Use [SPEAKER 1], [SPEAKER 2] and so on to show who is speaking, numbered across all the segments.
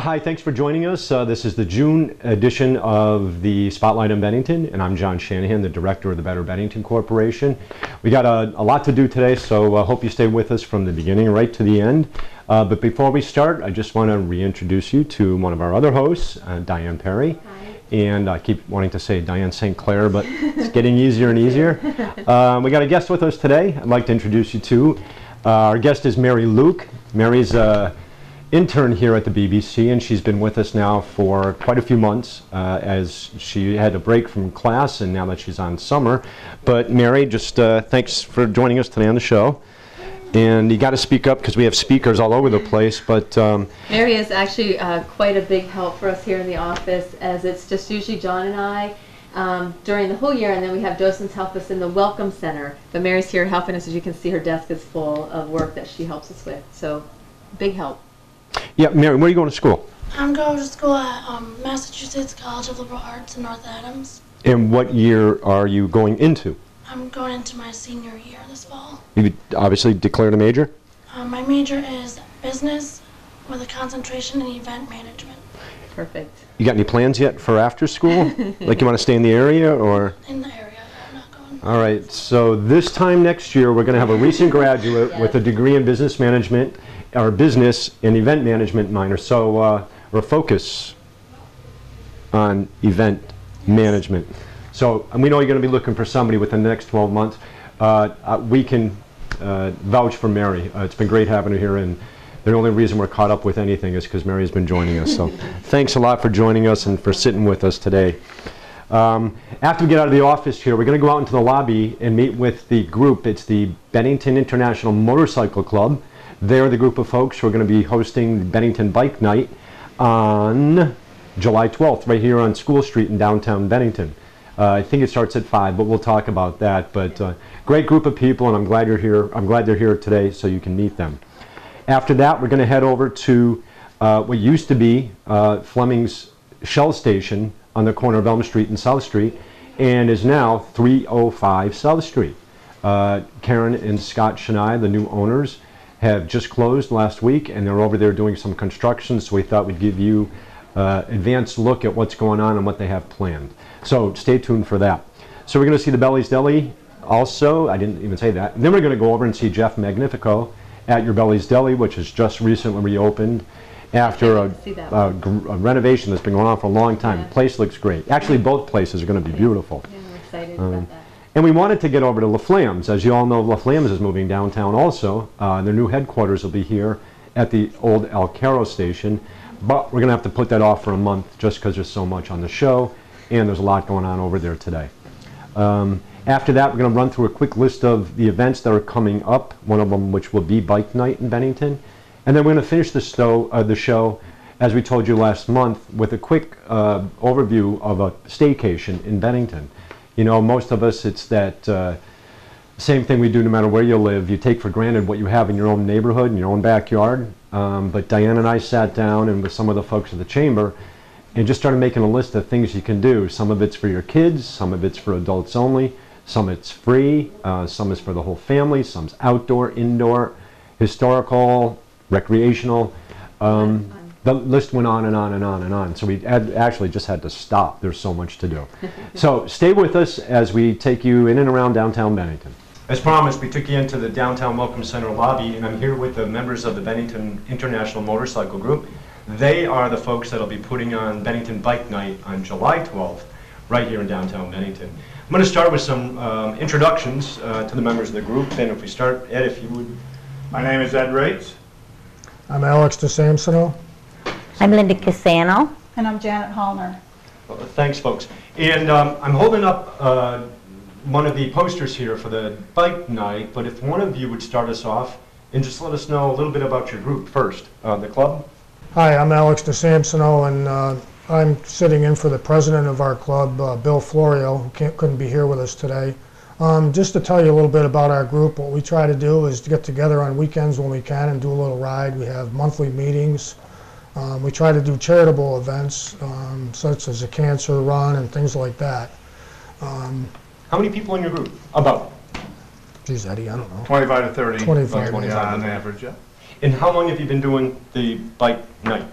[SPEAKER 1] Hi, thanks for joining us. This is the June edition of the Spotlight on Bennington, and I'm John Shanahan, the director of the Better Bennington Corporation. We got a lot to do today, so I hope you stay with us from the beginning right to the end. But before we start, I just want to reintroduce you to one of our other hosts, Diane Perry.
[SPEAKER 2] Hi.
[SPEAKER 1] And I keep wanting to say Diane St. Clair, but it's getting easier and easier. We got a guest with us today I'd like to introduce you to. Our guest is Mary Luke. Mary's intern here at the BBC, and she's been with us now for quite a few months as she had a break from class and now that she's on summer. But Mary, just thanks for joining us today on the show. And you got to speak up because we have speakers all over the place. But
[SPEAKER 2] Mary is actually quite a big help for us here in the office, as it's just usually John and I during the whole year, and then we have docents help us in the Welcome Center. But Mary's here helping us. As you can see, her desk is full of work that she helps us with. So big help.
[SPEAKER 1] yeah, Mary, where are you going to school?
[SPEAKER 3] I'm going to school at Massachusetts College of Liberal Arts in North Adams.
[SPEAKER 1] And what year are you going into?
[SPEAKER 3] I'm going into my senior year this fall.
[SPEAKER 1] You obviously declared a major?
[SPEAKER 3] My major is business with a concentration in event management.
[SPEAKER 2] Perfect.
[SPEAKER 1] You got any plans yet for after school? Like you want to stay in the area or?
[SPEAKER 3] In the area, I'm not going.
[SPEAKER 1] All right, so this time next year we're going to have a recent graduate with a degree in business management or business and event management minor. So we're focused on event management. So and we know you're going to be looking for somebody within the next 12 months. We can vouch for Mary. It's been great having her here, and the only reason we're caught up with anything is because Mary's been joining us. So thanks a lot for joining us and for sitting with us today. After we get out of the office here, we're going to go out into the lobby and meet with the group. It's the Bennington International Motorcycle Club. They're the group of folks who are going to be hosting Bennington Bike Night on July 12th, right here on School Street in downtown Bennington. I think it starts at 5, but we'll talk about that. But great group of people, and I'm glad you're here. I'm glad they're here today so you can meet them. After that, we're going to head over to what used to be Fleming's Shell Station on the corner of Elm Street and South Street, and is now 305 South Street. Karen and Scott Shania, the new owners, have just closed last week, and they're over there doing some construction, so we thought we'd give you advanced look at what's going on and what they have planned. So stay tuned for that. So we're going to see the Deli also. I didn't even say that. And then we're going to go over and see Jeff Magnifico at your Belly's Deli, which has just recently reopened after a renovation that's been going on for a long time.
[SPEAKER 2] Yeah.
[SPEAKER 1] The place looks great. Actually, both places are going to be beautiful.
[SPEAKER 2] Yeah, we're excited about that.
[SPEAKER 1] And we wanted to get over to La Flamme's. As you all know, La Flamme's is moving downtown also. Their new headquarters will be here at the old El Caro station. But we're going to have to put that off for a month just because there's so much on the show, and there's a lot going on over there today. After that, we're going to run through a quick list of the events that are coming up, one of them which will be Bike Night in Bennington. And then we're going to finish the show, as we told you last month, with a quick overview of a staycation in Bennington. You know, most of us, it's that same thing we do no matter where you live. You take for granted what you have in your own neighborhood, in your own backyard. But Diane and I sat down and with some of the folks at the chamber and just started making a list of things you can do. Some of it's for your kids, some of it's for adults only, some it's free, some is for the whole family, some's outdoor, indoor, historical, recreational. The list went on and on and on and on. So we actually just had to stop. There's so much to do. So stay with us as we take you in and around downtown Bennington. As promised, we took you into the downtown Welcome Center lobby, and I'm here with the members of the Bennington International Motorcycle Group. They are the folks that will be putting on Bennington Bike Night on July 12th, right here in downtown Bennington. I'm going to start with some introductions to the members of the group, and if we start, Ed, if you would.
[SPEAKER 4] My name is Ed Rates.
[SPEAKER 5] I'm Alex DeSamsono.
[SPEAKER 6] I'm Linda Cassano.
[SPEAKER 7] And I'm Janet Hallner.
[SPEAKER 1] Well, thanks, folks. And I'm holding up one of the posters here for the bike night, but if one of you would start us off and just let us know a little bit about your group first, the club.
[SPEAKER 5] Hi, I'm Alex DeSamsono, and I'm sitting in for the president of our club, Bill Florio, who couldn't be here with us today. Just to tell you a little bit about our group, what we try to do is to get together on weekends when we can and do a little ride. We have monthly meetings. We try to do charitable events, such as a cancer run and things like that.
[SPEAKER 1] How many people in your group? About?
[SPEAKER 5] Geez, Eddie, I don't know.
[SPEAKER 4] 25 to 30.
[SPEAKER 5] 25.
[SPEAKER 4] About 25 on average, yeah.
[SPEAKER 1] And how long have you been doing the bike night?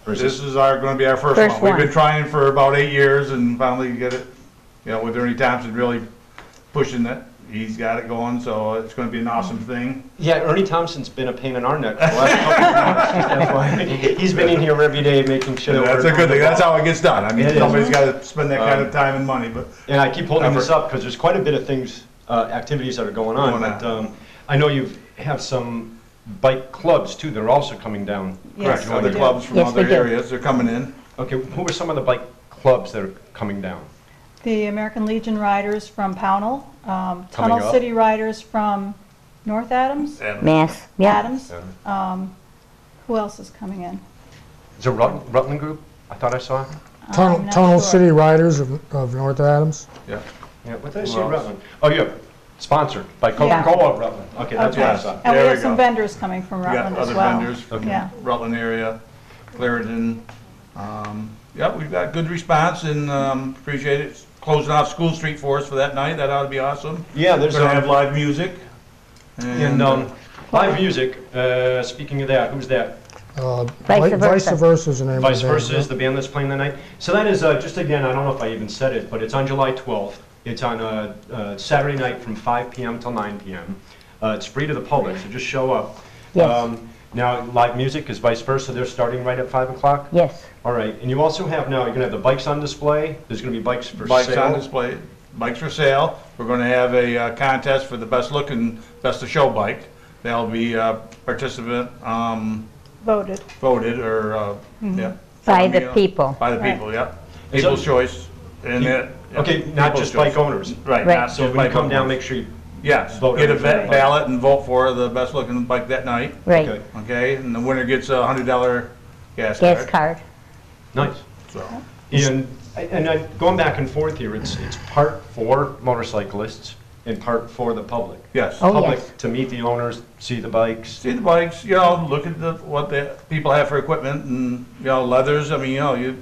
[SPEAKER 1] Or is
[SPEAKER 4] This is going to be our first
[SPEAKER 6] First
[SPEAKER 4] one. We've
[SPEAKER 6] one.
[SPEAKER 4] been trying for about 8 years and finally get it, with Ernie Thompson really pushing it. He's got it going, so it's going to be an awesome thing.
[SPEAKER 1] Yeah, Ernie Thompson's been a pain in our neck for the last couple of months. That's why he's been in here every day making sure that
[SPEAKER 4] That's
[SPEAKER 1] we're
[SPEAKER 4] a good
[SPEAKER 1] on the
[SPEAKER 4] thing. That's
[SPEAKER 1] ball.
[SPEAKER 4] how it gets done. I mean,
[SPEAKER 1] It is.
[SPEAKER 4] somebody's got to spend that kind of time and money, but
[SPEAKER 1] And I keep holding this
[SPEAKER 4] Effort.
[SPEAKER 1] up because there's quite a bit of things, activities that are going on.
[SPEAKER 4] Going
[SPEAKER 1] But I know you have some bike clubs too. They're also coming down.
[SPEAKER 7] Yes,
[SPEAKER 1] Correct.
[SPEAKER 7] we
[SPEAKER 4] other
[SPEAKER 7] do.
[SPEAKER 4] clubs from
[SPEAKER 6] Yes,
[SPEAKER 4] other
[SPEAKER 6] we do.
[SPEAKER 4] areas, they're coming in.
[SPEAKER 1] Okay, who are some of the bike clubs that are coming down?
[SPEAKER 7] The American Legion Riders from Pownell, Tunnel
[SPEAKER 1] up.
[SPEAKER 7] City Riders from North Adams,
[SPEAKER 4] And
[SPEAKER 6] Mass, yeah.
[SPEAKER 7] Adams. Who else is coming in?
[SPEAKER 1] Is it Rutland Group? I thought I saw.
[SPEAKER 7] I'm not
[SPEAKER 5] Tunnel
[SPEAKER 7] sure.
[SPEAKER 5] City Riders of North Adams.
[SPEAKER 4] yeah.
[SPEAKER 1] Yeah, what did I
[SPEAKER 4] Who
[SPEAKER 1] see
[SPEAKER 4] else?
[SPEAKER 1] Rutland? Oh, yeah, sponsored by
[SPEAKER 7] Yeah.
[SPEAKER 1] Coca-Cola Rutland. Okay, that's what I
[SPEAKER 7] Okay.
[SPEAKER 1] saw.
[SPEAKER 7] And we
[SPEAKER 4] There
[SPEAKER 7] have
[SPEAKER 4] we
[SPEAKER 7] some
[SPEAKER 4] go.
[SPEAKER 7] vendors coming from
[SPEAKER 4] We got
[SPEAKER 7] Rutland as
[SPEAKER 4] other
[SPEAKER 7] well.
[SPEAKER 4] vendors from
[SPEAKER 7] Yeah.
[SPEAKER 4] Rutland area, Clarendon. Yeah, we've got good response and appreciate it. Closing off School Street for us for that night. That ought to be awesome.
[SPEAKER 1] Yeah,
[SPEAKER 4] We're
[SPEAKER 1] there's
[SPEAKER 4] going to have live music.
[SPEAKER 1] and live music. Speaking of that, who's that?
[SPEAKER 6] Vice
[SPEAKER 5] Vice
[SPEAKER 6] versa.
[SPEAKER 5] Versa is the name
[SPEAKER 1] Vice
[SPEAKER 5] of the band.
[SPEAKER 1] Versa is the band that's playing that night. So that is, just again, I don't know if I even said it, but it's on July 12th. It's on a Saturday night from 5 p.m. till 9 p.m. It's free to the public, so just show up.
[SPEAKER 6] Yes.
[SPEAKER 1] Now, live music is Vice Versa. They're starting right at 5 o'clock?
[SPEAKER 6] Yes.
[SPEAKER 1] All right. And you also have now, you're going to have the bikes on display. There's going to be bikes for
[SPEAKER 4] Bikes
[SPEAKER 1] sale.
[SPEAKER 4] on display, bikes for sale. We're going to have a contest for the best looking, best of show bike. That'll be participant
[SPEAKER 7] Voted.
[SPEAKER 4] voted or, yeah.
[SPEAKER 6] By
[SPEAKER 4] So,
[SPEAKER 6] the
[SPEAKER 4] you know,
[SPEAKER 6] people.
[SPEAKER 4] By the
[SPEAKER 7] Right.
[SPEAKER 4] people, yeah.
[SPEAKER 1] Is
[SPEAKER 4] People's
[SPEAKER 1] it-
[SPEAKER 4] choice. And it.
[SPEAKER 1] Okay, not
[SPEAKER 4] People's
[SPEAKER 1] just
[SPEAKER 4] choice.
[SPEAKER 1] bike owners.
[SPEAKER 4] Right.
[SPEAKER 6] Right.
[SPEAKER 4] not
[SPEAKER 1] So
[SPEAKER 4] just
[SPEAKER 1] when you
[SPEAKER 4] bike
[SPEAKER 1] come down,
[SPEAKER 4] owners.
[SPEAKER 1] make sure you
[SPEAKER 4] Yes,
[SPEAKER 1] vote
[SPEAKER 4] get a
[SPEAKER 1] on it.
[SPEAKER 4] ballot and vote for the best looking bike that night,
[SPEAKER 6] Right.
[SPEAKER 1] Okay.
[SPEAKER 4] okay? And the winner gets a $100 gas
[SPEAKER 6] Gas
[SPEAKER 4] card.
[SPEAKER 6] card.
[SPEAKER 1] Nice.
[SPEAKER 4] So,
[SPEAKER 1] And going back and forth here, it's part for motorcyclists and part for the public.
[SPEAKER 4] yes.
[SPEAKER 6] Oh,
[SPEAKER 1] Public
[SPEAKER 6] yes.
[SPEAKER 1] to meet the owners, see the bikes.
[SPEAKER 4] See the bikes, look at what the people have for equipment and, leathers. I mean, you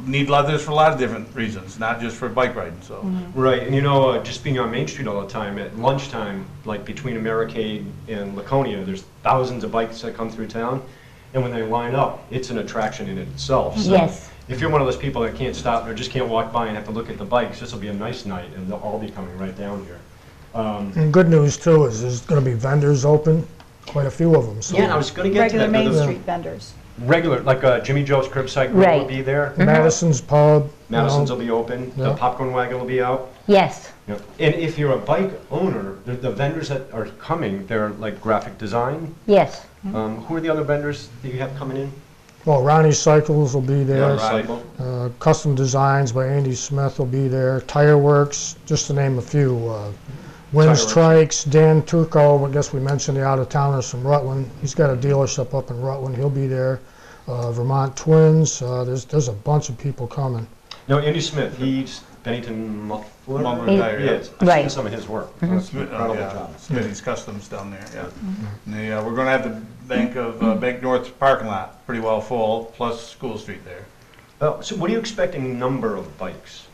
[SPEAKER 4] need leathers for a lot of different reasons, not just for bike riding, so.
[SPEAKER 1] Right, and just being on Main Street all the time, at lunchtime, like between Americade and Laconia, there's thousands of bikes that come through town, and when they line up, it's an attraction in itself. So
[SPEAKER 6] Yes.
[SPEAKER 1] if you're one of those people that can't stop or just can't walk by and have to look at the bikes, this will be a nice night, and they'll all be coming right down here.
[SPEAKER 5] And good news too is there's going to be vendors open, quite a few of them. So
[SPEAKER 1] Yeah, and I was gonna get to
[SPEAKER 7] Regular
[SPEAKER 1] that.
[SPEAKER 7] Main
[SPEAKER 1] The
[SPEAKER 7] Street vendors.
[SPEAKER 1] regular, like Jimmy Joe's Curbside Grill will
[SPEAKER 6] Right.
[SPEAKER 1] be there.
[SPEAKER 5] Madison's Pub.
[SPEAKER 1] Madison's will be open, the
[SPEAKER 5] Yeah.
[SPEAKER 1] popcorn wagon will be out.
[SPEAKER 6] Yes.
[SPEAKER 1] Yeah. And if you're a bike owner, the vendors that are coming, they're like graphic design.
[SPEAKER 6] Yes.
[SPEAKER 1] Who are the other vendors that you have coming in?
[SPEAKER 5] Well, Ronnie Cycles will be there.
[SPEAKER 4] right.
[SPEAKER 1] Cycle.
[SPEAKER 5] Custom Designs by Andy Smith will be there. Tire Works, just to name a few. Winds
[SPEAKER 1] Tire
[SPEAKER 5] Trikes, Dan Turco, I guess we mentioned the out-of-towners from Rutland. He's got a dealership up in Rutland. He'll be there. Vermont Twins. There's a bunch of people coming.
[SPEAKER 1] No, Andy Smith, he's Bennington Muffler.
[SPEAKER 4] Muffler Tire, yeah.
[SPEAKER 1] Yes, I've seen
[SPEAKER 6] Right.
[SPEAKER 1] some of his work.
[SPEAKER 4] Incredible job. Smitty's Customs down there, yeah. And we're gonna have the Bank North parking lot pretty well full, plus School Street there.
[SPEAKER 1] So what are you expecting number of bikes?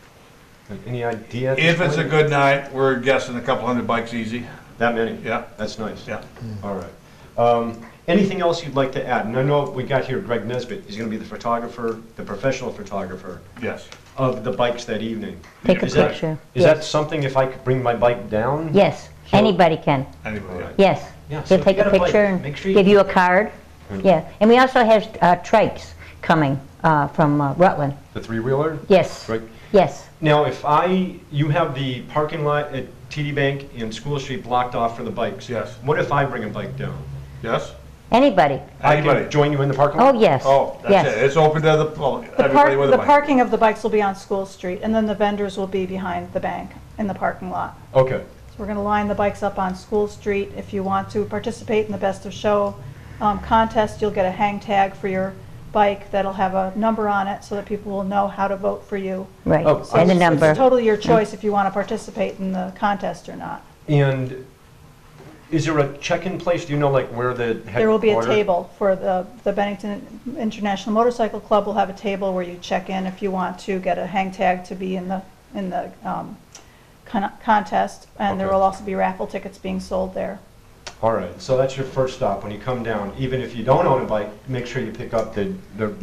[SPEAKER 1] Like, any idea? at this
[SPEAKER 4] If it's a
[SPEAKER 1] point?
[SPEAKER 4] good night, we're guessing a couple hundred bikes easy,
[SPEAKER 1] That many?
[SPEAKER 4] yeah,
[SPEAKER 1] That's nice.
[SPEAKER 4] yeah.
[SPEAKER 1] All right. Anything else you'd like to add? And I know we got here Greg Nesbitt. He's going to be the photographer, the professional photographer
[SPEAKER 4] Yes.
[SPEAKER 1] of the bikes that evening.
[SPEAKER 6] Take a
[SPEAKER 1] Is that-
[SPEAKER 6] picture.
[SPEAKER 1] Is
[SPEAKER 6] Yes.
[SPEAKER 1] that something if I could bring my bike down?
[SPEAKER 6] Yes.
[SPEAKER 1] Sure.
[SPEAKER 6] Anybody can.
[SPEAKER 4] Anybody, yeah.
[SPEAKER 6] Yes.
[SPEAKER 1] Yeah, so
[SPEAKER 6] He'll
[SPEAKER 1] if
[SPEAKER 6] take
[SPEAKER 1] you
[SPEAKER 6] a
[SPEAKER 1] got a bike,
[SPEAKER 6] picture
[SPEAKER 1] make
[SPEAKER 6] and
[SPEAKER 1] sure you-
[SPEAKER 6] give you a card.
[SPEAKER 1] Mm.
[SPEAKER 6] Yeah. And we also have trikes coming from Rutland.
[SPEAKER 1] The three-wheeler?
[SPEAKER 6] Yes.
[SPEAKER 1] Right.
[SPEAKER 6] Yes.
[SPEAKER 1] Now, you have the parking lot at TD Bank and School Street blocked off for the bikes.
[SPEAKER 4] Yes.
[SPEAKER 1] What if I bring a bike down?
[SPEAKER 4] Yes?
[SPEAKER 6] Anybody.
[SPEAKER 1] I
[SPEAKER 4] Anybody.
[SPEAKER 1] can join you in the parking
[SPEAKER 6] Oh,
[SPEAKER 1] lot?
[SPEAKER 6] yes.
[SPEAKER 4] Oh, that's
[SPEAKER 6] Yes.
[SPEAKER 4] it. It's open to everybody with a
[SPEAKER 7] The
[SPEAKER 4] bike.
[SPEAKER 7] parking of the bikes will be on School Street, and then the vendors will be behind the bank in the parking lot.
[SPEAKER 1] Okay.
[SPEAKER 7] So we're going to line the bikes up on School Street. If you want to participate in the Best of Show contest, you'll get a hang tag for your bike that'll have a number on it so that people will know how to vote for you.
[SPEAKER 6] Right.
[SPEAKER 1] Oh,
[SPEAKER 6] And the
[SPEAKER 7] It's
[SPEAKER 6] number.
[SPEAKER 7] totally your choice if you want to participate in the contest or not.
[SPEAKER 1] And is there a check-in place? Do you know like where the headquarters?
[SPEAKER 7] There will be a table for the Bennington International Motorcycle Club will have a table where you check in if you want to get a hang tag to be in the contest, and there
[SPEAKER 1] Okay.
[SPEAKER 7] will also be raffle tickets being sold there.
[SPEAKER 1] All right, so that's your first stop. When you come down, even if you don't own a bike, make sure you pick up the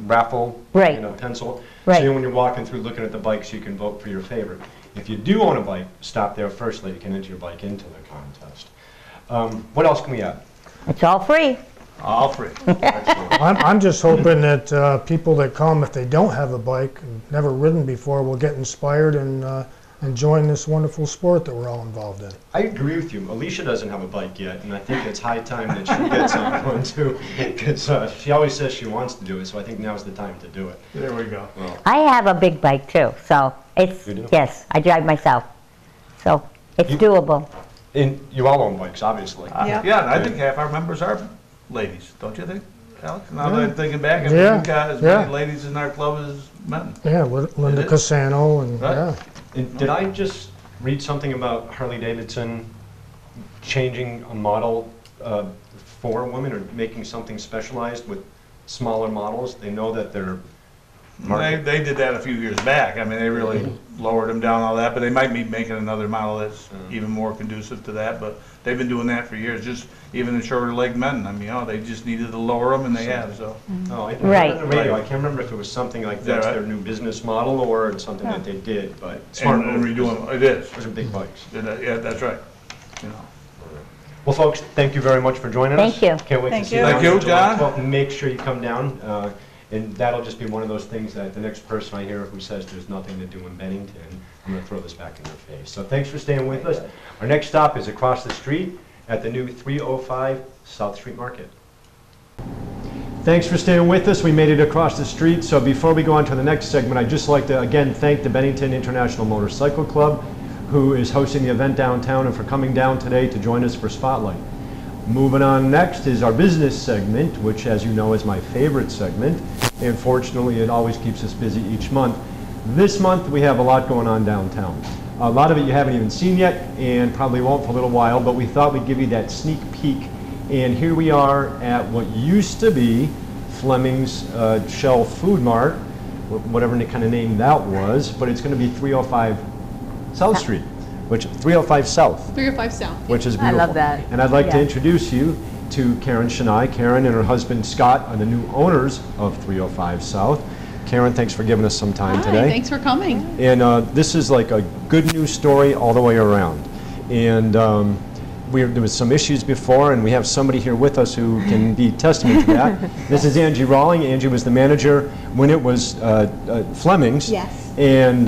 [SPEAKER 1] raffle,
[SPEAKER 6] Right.
[SPEAKER 1] pencil.
[SPEAKER 6] Right.
[SPEAKER 1] So when you're walking through looking at the bikes, you can vote for your favorite. If you do own a bike, stop there first so that you can enter your bike into the contest. What else can we add?
[SPEAKER 6] It's all free.
[SPEAKER 4] All free.
[SPEAKER 1] Excellent.
[SPEAKER 5] I'm just hoping that people that come, if they don't have a bike, and never ridden before, will get inspired and join this wonderful sport that we're all involved in.
[SPEAKER 1] I agree with you. Alicia doesn't have a bike yet, and I think it's high time that she gets on one too, because she always says she wants to do it, so I think now's the time to do it.
[SPEAKER 4] There we go.
[SPEAKER 1] Well,
[SPEAKER 6] I have a big bike too, so it's,
[SPEAKER 1] You do?
[SPEAKER 6] yes, I drive myself. So it's
[SPEAKER 1] You-
[SPEAKER 6] doable.
[SPEAKER 1] and you all own bikes, obviously.
[SPEAKER 7] Yeah.
[SPEAKER 4] Yeah, and I think half our members are ladies, don't you think, Alex? Now that I'm thinking back, I mean,
[SPEAKER 5] Yeah,
[SPEAKER 4] we've got as
[SPEAKER 5] yeah.
[SPEAKER 4] many ladies in our club as men.
[SPEAKER 5] Yeah, Linda
[SPEAKER 4] It is.
[SPEAKER 5] Cassano and,
[SPEAKER 4] Right.
[SPEAKER 5] yeah.
[SPEAKER 1] And did I just read something about Harley Davidson changing a model for women, or making something specialized with smaller models? They know that they're
[SPEAKER 4] They did that a few years back. I mean, they really lowered them down, all that, but they might be making another model that's even more conducive to that, but they've been doing that for years, just even the shorter leg men. I mean, they just needed to lower them, and they have, so.
[SPEAKER 1] Oh, I
[SPEAKER 6] Right.
[SPEAKER 1] on the radio. I can't remember if it was something like
[SPEAKER 4] Yeah,
[SPEAKER 1] that's
[SPEAKER 4] right.
[SPEAKER 1] their new business model or it's something that they did, but smart
[SPEAKER 4] And
[SPEAKER 1] move.
[SPEAKER 4] redoing, it is.
[SPEAKER 1] Those are big bikes.
[SPEAKER 4] Yeah, that's right. You know.
[SPEAKER 1] Well, folks, thank you very much for joining us.
[SPEAKER 6] Thank you.
[SPEAKER 1] Can't wait to
[SPEAKER 7] Thank
[SPEAKER 1] see
[SPEAKER 7] you.
[SPEAKER 1] you.
[SPEAKER 4] Thank
[SPEAKER 1] down
[SPEAKER 4] you,
[SPEAKER 1] July
[SPEAKER 4] John.
[SPEAKER 1] 12th. Make sure you come down, and that'll just be one of those things that the next person I hear who says there's nothing to do in Bennington, I'm going to throw this back in their face. So thanks for staying with us. Our next stop is across the street at the new 305 South Street Market. Thanks for staying with us. We made it across the street. So before we go on to the next segment, I'd just like to again thank the Bennington International Motorcycle Club, who is hosting the event downtown, and for coming down today to join us for Spotlight. Moving on next is our business segment, which, as you know, is my favorite segment. And fortunately, it always keeps us busy each month. This month, we have a lot going on downtown. A lot of it you haven't even seen yet, and probably won't for a little while, but we thought we'd give you that sneak peek. And here we are at what used to be Fleming's Shell Food Mart, whatever kind of name that was, but it's going to be 305 South Street, which 305 South.
[SPEAKER 8] 305 South.
[SPEAKER 1] Which is
[SPEAKER 2] I
[SPEAKER 1] beautiful.
[SPEAKER 2] love that.
[SPEAKER 1] And I'd like to
[SPEAKER 6] Yeah.
[SPEAKER 1] introduce you to Karen Shania. Karen and her husband Scott are the new owners of 305 South. Karen, thanks for giving us some time
[SPEAKER 8] Hi,
[SPEAKER 1] today.
[SPEAKER 8] thanks for coming.
[SPEAKER 1] And this is like a good news story all the way around. And there was some issues before, and we have somebody here with us who can be testament to that. This is Angie Rawling. Angie was the manager when it was Fleming's.
[SPEAKER 9] Yes.
[SPEAKER 1] And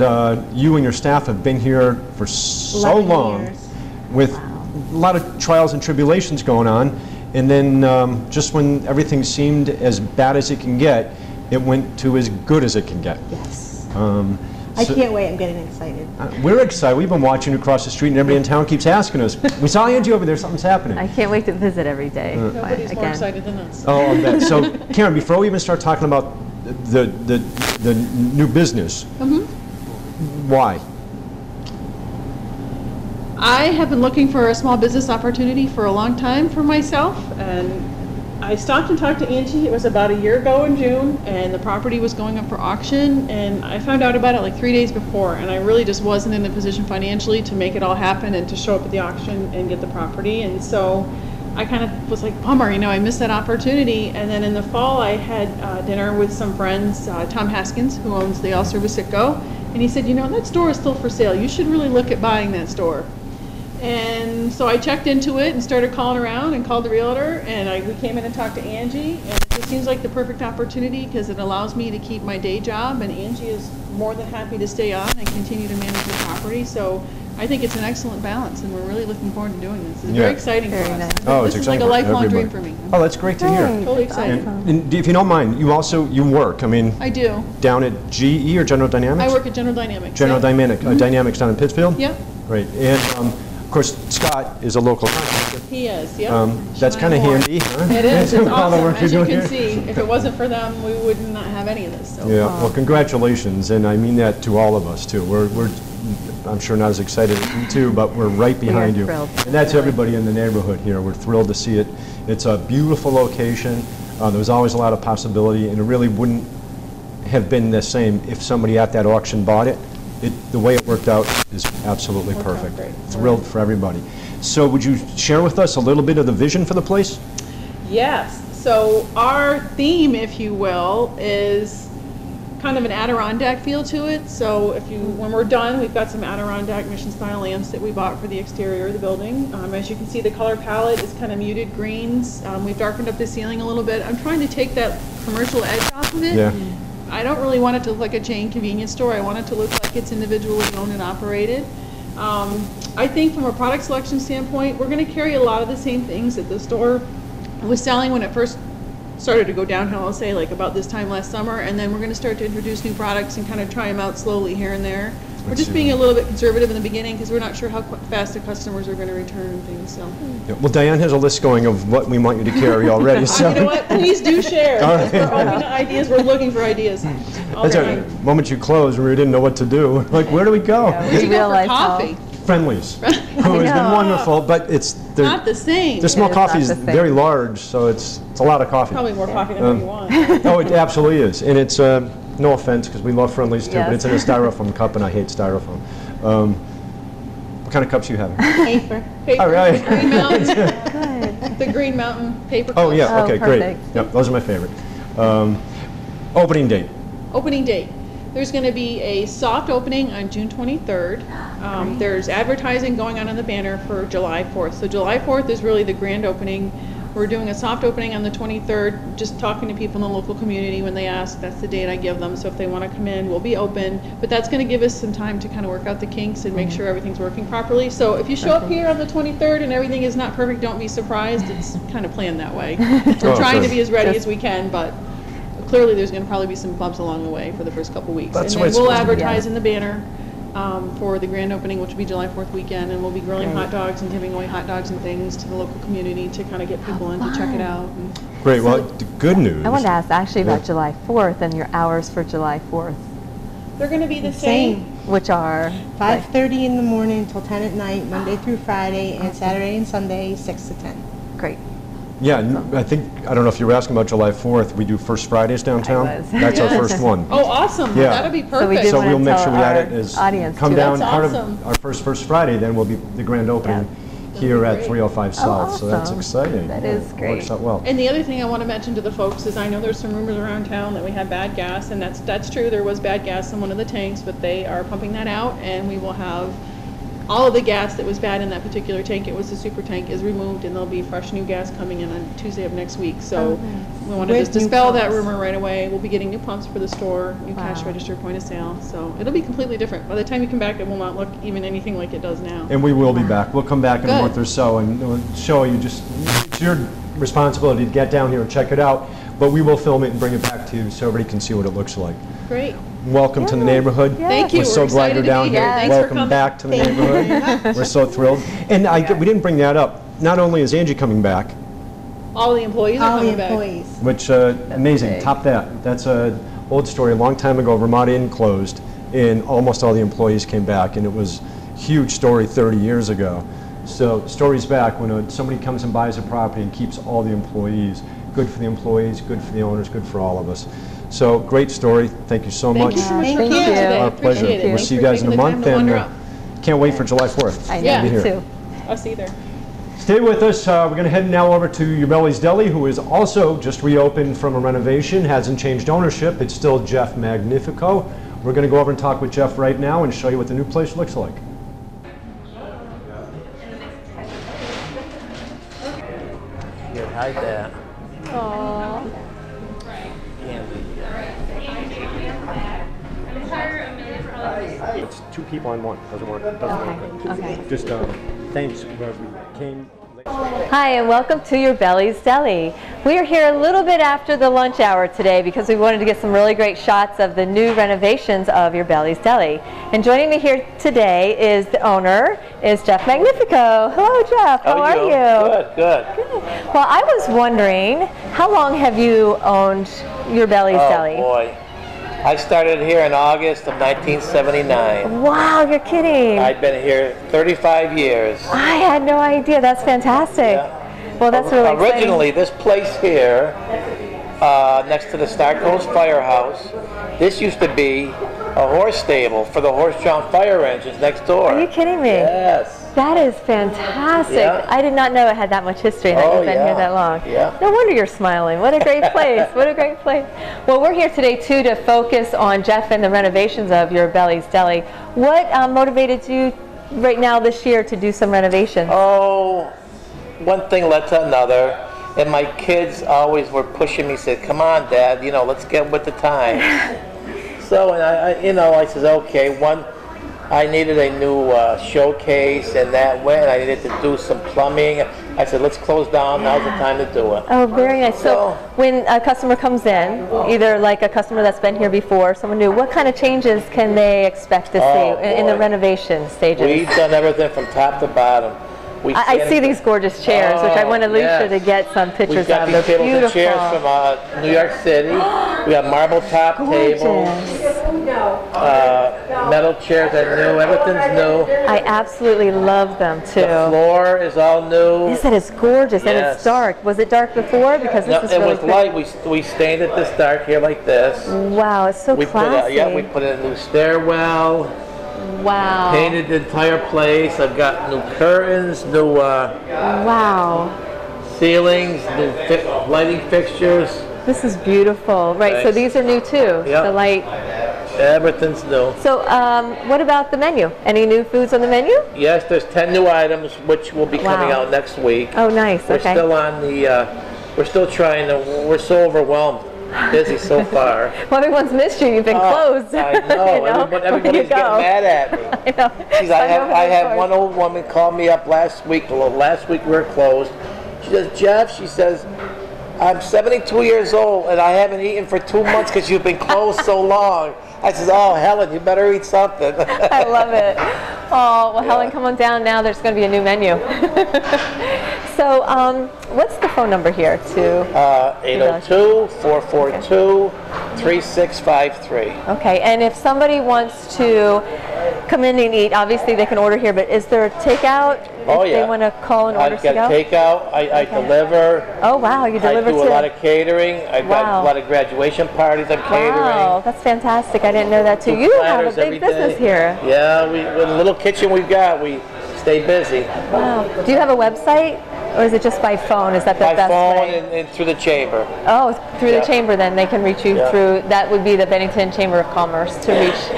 [SPEAKER 1] you and your staff have been here for so
[SPEAKER 9] 11
[SPEAKER 1] long
[SPEAKER 9] years.
[SPEAKER 1] with a lot of trials and tribulations going on. And then just when everything seemed as bad as it can get, it went to as good as it can get.
[SPEAKER 9] Yes.
[SPEAKER 1] I
[SPEAKER 9] can't wait. I'm getting excited.
[SPEAKER 1] We're excited. We've been watching you across the street, and everybody in town keeps asking us, we saw Angie over there, something's happening.
[SPEAKER 2] I can't wait to visit every day.
[SPEAKER 8] Nobody's more
[SPEAKER 2] Again.
[SPEAKER 8] excited than us.
[SPEAKER 1] Oh, I bet. So, Karen, before we even start talking about the new business, why?
[SPEAKER 8] I have been looking for a small business opportunity for a long time for myself, and I stopped and talked to Angie. It was about a year ago in June, and the property was going up for auction, and I found out about it like 3 days before, and I really just wasn't in a position financially to make it all happen and to show up at the auction and get the property, and so I kind of was like, bummer, I missed that opportunity. And then in the fall, I had dinner with some friends, Tom Haskins, who owns the All Service at Go, and he said, that store is still for sale. You should really look at buying that store. And so I checked into it and started calling around and called the realtor, and we came in and talked to Angie, and it just seems like the perfect opportunity because it allows me to keep my day job, and Angie is more than happy to stay on and continue to manage the property. So I think it's an excellent balance, and we're really looking forward to doing this. It's very exciting for
[SPEAKER 2] Very
[SPEAKER 8] us.
[SPEAKER 2] nice.
[SPEAKER 1] Oh, it's
[SPEAKER 8] This is like a
[SPEAKER 1] exciting for
[SPEAKER 8] lifelong dream
[SPEAKER 1] everybody.
[SPEAKER 8] for me.
[SPEAKER 1] Oh, that's great to hear.
[SPEAKER 8] Totally excited.
[SPEAKER 1] And if you don't mind, you work,
[SPEAKER 8] I do.
[SPEAKER 1] down at GE or General Dynamics?
[SPEAKER 8] I work at General Dynamics.
[SPEAKER 1] General
[SPEAKER 8] Yep.
[SPEAKER 1] Dynamics down in Pittsfield?
[SPEAKER 8] Yep,
[SPEAKER 1] Great. And, of course, Scott is a local contractor.
[SPEAKER 8] he is, yep.
[SPEAKER 1] That's kind of
[SPEAKER 8] Shine
[SPEAKER 1] handy, huh?
[SPEAKER 8] It is, it's
[SPEAKER 1] All the
[SPEAKER 8] awesome.
[SPEAKER 1] work
[SPEAKER 8] As
[SPEAKER 1] you're
[SPEAKER 8] you
[SPEAKER 1] doing
[SPEAKER 8] can
[SPEAKER 1] here.
[SPEAKER 8] see, if it wasn't for them, we would not have any of this, so.
[SPEAKER 1] Yeah, well, congratulations, and I mean that to all of us, too. We're I'm sure not as excited as you two, but we're right behind you.
[SPEAKER 2] thrilled.
[SPEAKER 1] And that's everybody in the neighborhood here. We're thrilled to see it. It's a beautiful location. There's always a lot of possibility, and it really wouldn't have been the same if somebody at that auction bought it the way it worked out is absolutely
[SPEAKER 8] Worked out
[SPEAKER 1] perfect.
[SPEAKER 8] great.
[SPEAKER 1] Thrilled for everybody. So would you share with us a little bit of the vision for the place?
[SPEAKER 8] Yes. So our theme, if you will, is kind of an Adirondack feel to it. So when we're done, we've got some Adirondack mission-style lamps that we bought for the exterior of the building. As you can see, the color palette is kind of muted greens. We've darkened up the ceiling a little bit. I'm trying to take that commercial edge off of it.
[SPEAKER 1] Yeah.
[SPEAKER 8] I don't really want it to look like a chain convenience store. I want it to look like it's individually owned and operated. I think from a product selection standpoint, we're going to carry a lot of the same things that the store was selling when it first started to go downhill, I'll say, like about this time last summer, and then we're going to start to introduce new products and kind of try them out slowly here and there. We're just being a little bit conservative in the beginning because we're not sure how fast the customers are going to return and things. So,
[SPEAKER 1] Yeah, well, Diane has a list going of what we want you to carry already. So
[SPEAKER 8] you know what? Please do share.
[SPEAKER 1] All
[SPEAKER 8] Because
[SPEAKER 1] right.
[SPEAKER 8] we're open to ideas. We're looking for ideas. All
[SPEAKER 1] that's
[SPEAKER 8] the
[SPEAKER 1] right.
[SPEAKER 8] time.
[SPEAKER 1] The moment you closed, we didn't know what to do. Like, where do we go?
[SPEAKER 7] Yeah.
[SPEAKER 8] Where'd you go for
[SPEAKER 6] realize how-
[SPEAKER 8] coffee?
[SPEAKER 1] Friendlies, who has been wonderful, but
[SPEAKER 8] Not the same.
[SPEAKER 1] their small
[SPEAKER 6] It is not
[SPEAKER 1] coffee is
[SPEAKER 6] the same.
[SPEAKER 1] very large, so it's a lot of coffee.
[SPEAKER 8] Probably more coffee than what you want.
[SPEAKER 1] Oh, it absolutely is, and it's no offense because we love Friendlies too, but
[SPEAKER 6] Yes.
[SPEAKER 1] it's in a styrofoam cup, and I hate styrofoam. What kind of cups you have?
[SPEAKER 8] Paper.
[SPEAKER 1] All right.
[SPEAKER 8] Green Mountain.
[SPEAKER 6] Good.
[SPEAKER 8] The Green Mountain paper
[SPEAKER 1] Oh
[SPEAKER 8] cups.
[SPEAKER 1] yeah,
[SPEAKER 6] Oh,
[SPEAKER 1] okay, great.
[SPEAKER 6] perfect.
[SPEAKER 1] Yep, those are my favorite. Opening date.
[SPEAKER 8] Opening date. There's going to be a soft opening on June 23rd. There's advertising going on the banner for July 4th. So July 4th is really the grand opening. We're doing a soft opening on the 23rd, just talking to people in the local community when they ask. That's the date I give them. So if they want to come in, we'll be open. But that's going to give us some time to kind of work out the kinks and make sure everything's working properly. So if you show up here on the 23rd and everything is not perfect, don't be surprised. It's kind of planned that way. We're
[SPEAKER 1] Oh,
[SPEAKER 8] trying to
[SPEAKER 1] good.
[SPEAKER 8] be as ready as we can, but clearly there's going to probably be some bumps along the way for the first couple weeks.
[SPEAKER 1] That's
[SPEAKER 8] And
[SPEAKER 1] the way
[SPEAKER 8] then
[SPEAKER 1] it's
[SPEAKER 8] we'll
[SPEAKER 1] supposed to be.
[SPEAKER 8] advertise in the banner for the grand opening, which will be July 4th weekend, and we'll be grilling hot dogs and giving away hot dogs and things to the local community to kind of get people in to check it out. And
[SPEAKER 1] Great. Well, the good news.
[SPEAKER 6] I wanted to ask actually about
[SPEAKER 1] Yeah.
[SPEAKER 6] July 4th and your hours for July 4th,
[SPEAKER 8] they're going to be the
[SPEAKER 9] Same.
[SPEAKER 8] same.
[SPEAKER 6] which are
[SPEAKER 9] 5:30 in the morning until 10 at night, Monday through Friday, and Saturday and Sunday, 6 to 10.
[SPEAKER 6] great.
[SPEAKER 1] Yeah, I don't know if you were asking about July 4th. We do First Fridays downtown.
[SPEAKER 6] I was.
[SPEAKER 1] That's our first one.
[SPEAKER 8] Oh, awesome.
[SPEAKER 1] Yeah.
[SPEAKER 8] That'll be
[SPEAKER 6] So we
[SPEAKER 8] perfect.
[SPEAKER 6] did
[SPEAKER 1] So
[SPEAKER 6] wanna
[SPEAKER 1] we'll make
[SPEAKER 6] tell
[SPEAKER 1] sure we add
[SPEAKER 6] our
[SPEAKER 1] it as
[SPEAKER 6] audience
[SPEAKER 1] come
[SPEAKER 6] too.
[SPEAKER 1] down.
[SPEAKER 8] That's
[SPEAKER 1] Part
[SPEAKER 8] awesome.
[SPEAKER 1] of our first Friday then will be the grand opening here at 305 South. So that's
[SPEAKER 6] awesome.
[SPEAKER 1] exciting.
[SPEAKER 6] That is
[SPEAKER 1] It
[SPEAKER 6] great.
[SPEAKER 1] Works out well.
[SPEAKER 8] And the other thing I want to mention to the folks is I know there's some rumors around town that we had bad gas, and that's true. There was bad gas in one of the tanks, but they are pumping that out, and we will have all of the gas that was bad in that particular tank. It was the super tank is removed, and there'll be fresh new gas coming in on Tuesday of next week. So we want to
[SPEAKER 9] With
[SPEAKER 8] just
[SPEAKER 9] new
[SPEAKER 8] dispel that
[SPEAKER 9] pumps.
[SPEAKER 8] rumor right away. We'll be getting new pumps for the store, new cash
[SPEAKER 6] Wow.
[SPEAKER 8] register, point of sale. So it'll be completely different. By the time you come back, it will not look even anything like it does now.
[SPEAKER 1] And we will be back. We'll come back in a
[SPEAKER 8] Good.
[SPEAKER 1] month or so and we'll show you. It's your responsibility to get down here and check it out, but we will film it and bring it back to you so everybody can see what it looks like.
[SPEAKER 8] Great.
[SPEAKER 1] Welcome to the neighborhood.
[SPEAKER 8] Thank you.
[SPEAKER 1] We're so
[SPEAKER 8] We're
[SPEAKER 1] glad you're
[SPEAKER 8] excited to
[SPEAKER 1] down
[SPEAKER 8] be
[SPEAKER 1] here.
[SPEAKER 8] here. Thanks for
[SPEAKER 1] Welcome
[SPEAKER 8] coming.
[SPEAKER 1] back to the
[SPEAKER 9] Thank you very
[SPEAKER 1] neighborhood. We're so thrilled. And we didn't bring that up. Not only is Angie coming back,
[SPEAKER 8] All the employees are
[SPEAKER 9] All the
[SPEAKER 8] coming back.
[SPEAKER 9] employees.
[SPEAKER 1] which amazing.
[SPEAKER 6] big.
[SPEAKER 1] Top that. That's a old story. A long time ago, Vermont Inn closed, and almost all the employees came back, and it was a huge story 30 years ago. So story's back when somebody comes and buys a property and keeps all the employees. Good for the employees, good for the owners, good for all of us. So great story. Thank you so much.
[SPEAKER 8] Thank you so much
[SPEAKER 9] Thank
[SPEAKER 8] for
[SPEAKER 9] you.
[SPEAKER 8] coming today.
[SPEAKER 1] Our pleasure.
[SPEAKER 8] Appreciate it.
[SPEAKER 1] We'll
[SPEAKER 8] Thanks
[SPEAKER 1] see you
[SPEAKER 8] for
[SPEAKER 1] guys in a
[SPEAKER 8] taking the time
[SPEAKER 1] month,
[SPEAKER 8] to
[SPEAKER 1] and
[SPEAKER 8] wander up.
[SPEAKER 1] can't wait for July 4th.
[SPEAKER 6] I
[SPEAKER 8] Yeah.
[SPEAKER 6] know,
[SPEAKER 1] Be
[SPEAKER 6] me
[SPEAKER 1] here.
[SPEAKER 6] too.
[SPEAKER 8] Us either.
[SPEAKER 1] Stay with us. We're going to head now over to Your Belly's Deli, who is also just reopened from a renovation, hasn't changed ownership. It's still Jeff Magnifico. We're going to go over and talk with Jeff right now and show you what the new place looks like.
[SPEAKER 10] Here, hide that.
[SPEAKER 1] It's two people on one. Doesn't work. Doesn't work.
[SPEAKER 6] Okay.
[SPEAKER 1] Just thanks. We came.
[SPEAKER 2] Hi, and welcome to Your Belly's Deli. We are here a little bit after the lunch hour today because we wanted to get some really great shots of the new renovations of Your Belly's Deli. And joining me here today is the owner, is Jeff Magnifico. Hello, Jeff. How are you?
[SPEAKER 10] Good.
[SPEAKER 2] Well, I was wondering, how long have you owned Your Belly's Deli?
[SPEAKER 10] Oh boy. I started here in August of 1979.
[SPEAKER 2] Wow, you're kidding.
[SPEAKER 10] I've been here 35 years.
[SPEAKER 2] I had no idea. That's fantastic.
[SPEAKER 10] Yeah.
[SPEAKER 2] Well, that's really exciting.
[SPEAKER 10] Originally, this place here, next to the Star Coast Firehouse, this used to be a horse stable for the horse-drawn fire engines next door.
[SPEAKER 2] Are you kidding me?
[SPEAKER 10] Yes.
[SPEAKER 2] That is fantastic.
[SPEAKER 10] Yeah.
[SPEAKER 2] I did not know it had that much history and that
[SPEAKER 10] Oh,
[SPEAKER 2] you've been
[SPEAKER 10] yeah.
[SPEAKER 2] here that long.
[SPEAKER 10] Yeah.
[SPEAKER 2] No wonder you're smiling. What a great place. What a great place. Well, we're here today, too, to focus on Jeff and the renovations of your Belly's Deli. What motivated you right now this year to do some renovations?
[SPEAKER 10] Oh, one thing led to another. And my kids always were pushing me, said, come on, Dad, you know, let's get with the times. So, and I said, okay, I needed a new showcase, and that went. I needed to do some plumbing. I said, let's close down. Now's the time to do it.
[SPEAKER 2] Oh, very nice. So when a customer comes in, either like a customer that's been here before, someone new, what kind of changes can they expect to see in the renovation stages?
[SPEAKER 10] We've done everything from top to bottom.
[SPEAKER 2] I see these gorgeous chairs, which I want Alicia to get some pictures
[SPEAKER 10] We've got
[SPEAKER 2] of.
[SPEAKER 10] these
[SPEAKER 2] They're
[SPEAKER 10] tables
[SPEAKER 2] beautiful.
[SPEAKER 10] and chairs from New York City. We have marble top tables, metal chairs are new, everything's new.
[SPEAKER 2] I absolutely love them too.
[SPEAKER 10] The floor is all new.
[SPEAKER 2] Yes, it is gorgeous, and it's dark. Was it dark before? Because this is
[SPEAKER 10] it
[SPEAKER 2] really
[SPEAKER 10] was light. We stained it this dark here like this.
[SPEAKER 2] Wow, it's so classy.
[SPEAKER 10] We put in a new stairwell.
[SPEAKER 2] Wow.
[SPEAKER 10] Painted the entire place. I've got new curtains, new
[SPEAKER 2] wow.
[SPEAKER 10] ceilings, new lighting fixtures.
[SPEAKER 2] This is beautiful. Right,
[SPEAKER 10] Thanks.
[SPEAKER 2] so these are new too.
[SPEAKER 10] Yep.
[SPEAKER 2] The light.
[SPEAKER 10] Everything's new.
[SPEAKER 2] So what about the menu? Any new foods on the menu?
[SPEAKER 10] Yes, there's 10 new items which will be coming out next week.
[SPEAKER 2] Oh, nice.
[SPEAKER 10] We're still on the, we're still trying to, we're so overwhelmed. Busy so far.
[SPEAKER 2] Well, everyone's missed you. You've been closed.
[SPEAKER 10] I know.
[SPEAKER 2] You know?
[SPEAKER 10] Everybody's getting mad at me.
[SPEAKER 2] I know.
[SPEAKER 10] Jeez, I had one old woman call me up last week. Well, last week we were closed. She says, Jeff, she says, I'm 72 years old and I haven't eaten for 2 months because you've been closed so long. I said, oh, Helen, you better eat something.
[SPEAKER 2] I love it. Oh, well, Helen, come on down now. There's going to be a new menu. So, what's the phone number here to?
[SPEAKER 10] 802-442-3653.
[SPEAKER 2] Okay, and if somebody wants to come in and eat, obviously they can order here, but is there takeout if they want to call and order to go?
[SPEAKER 10] I've got takeout. I deliver.
[SPEAKER 2] Oh, wow, you deliver too.
[SPEAKER 10] I do a lot of catering. I've got a lot of graduation parties I'm catering.
[SPEAKER 2] Wow, that's fantastic. I didn't know that too. You have a big business here.
[SPEAKER 10] Yeah, with a little kitchen we've got, we stay busy.
[SPEAKER 2] Wow. Do you have a website? Or is it just by phone? Is that the best way?
[SPEAKER 10] By phone and through the chamber.
[SPEAKER 2] Oh, through the chamber then. They can reach you through, that would be the Bennington Chamber of Commerce to reach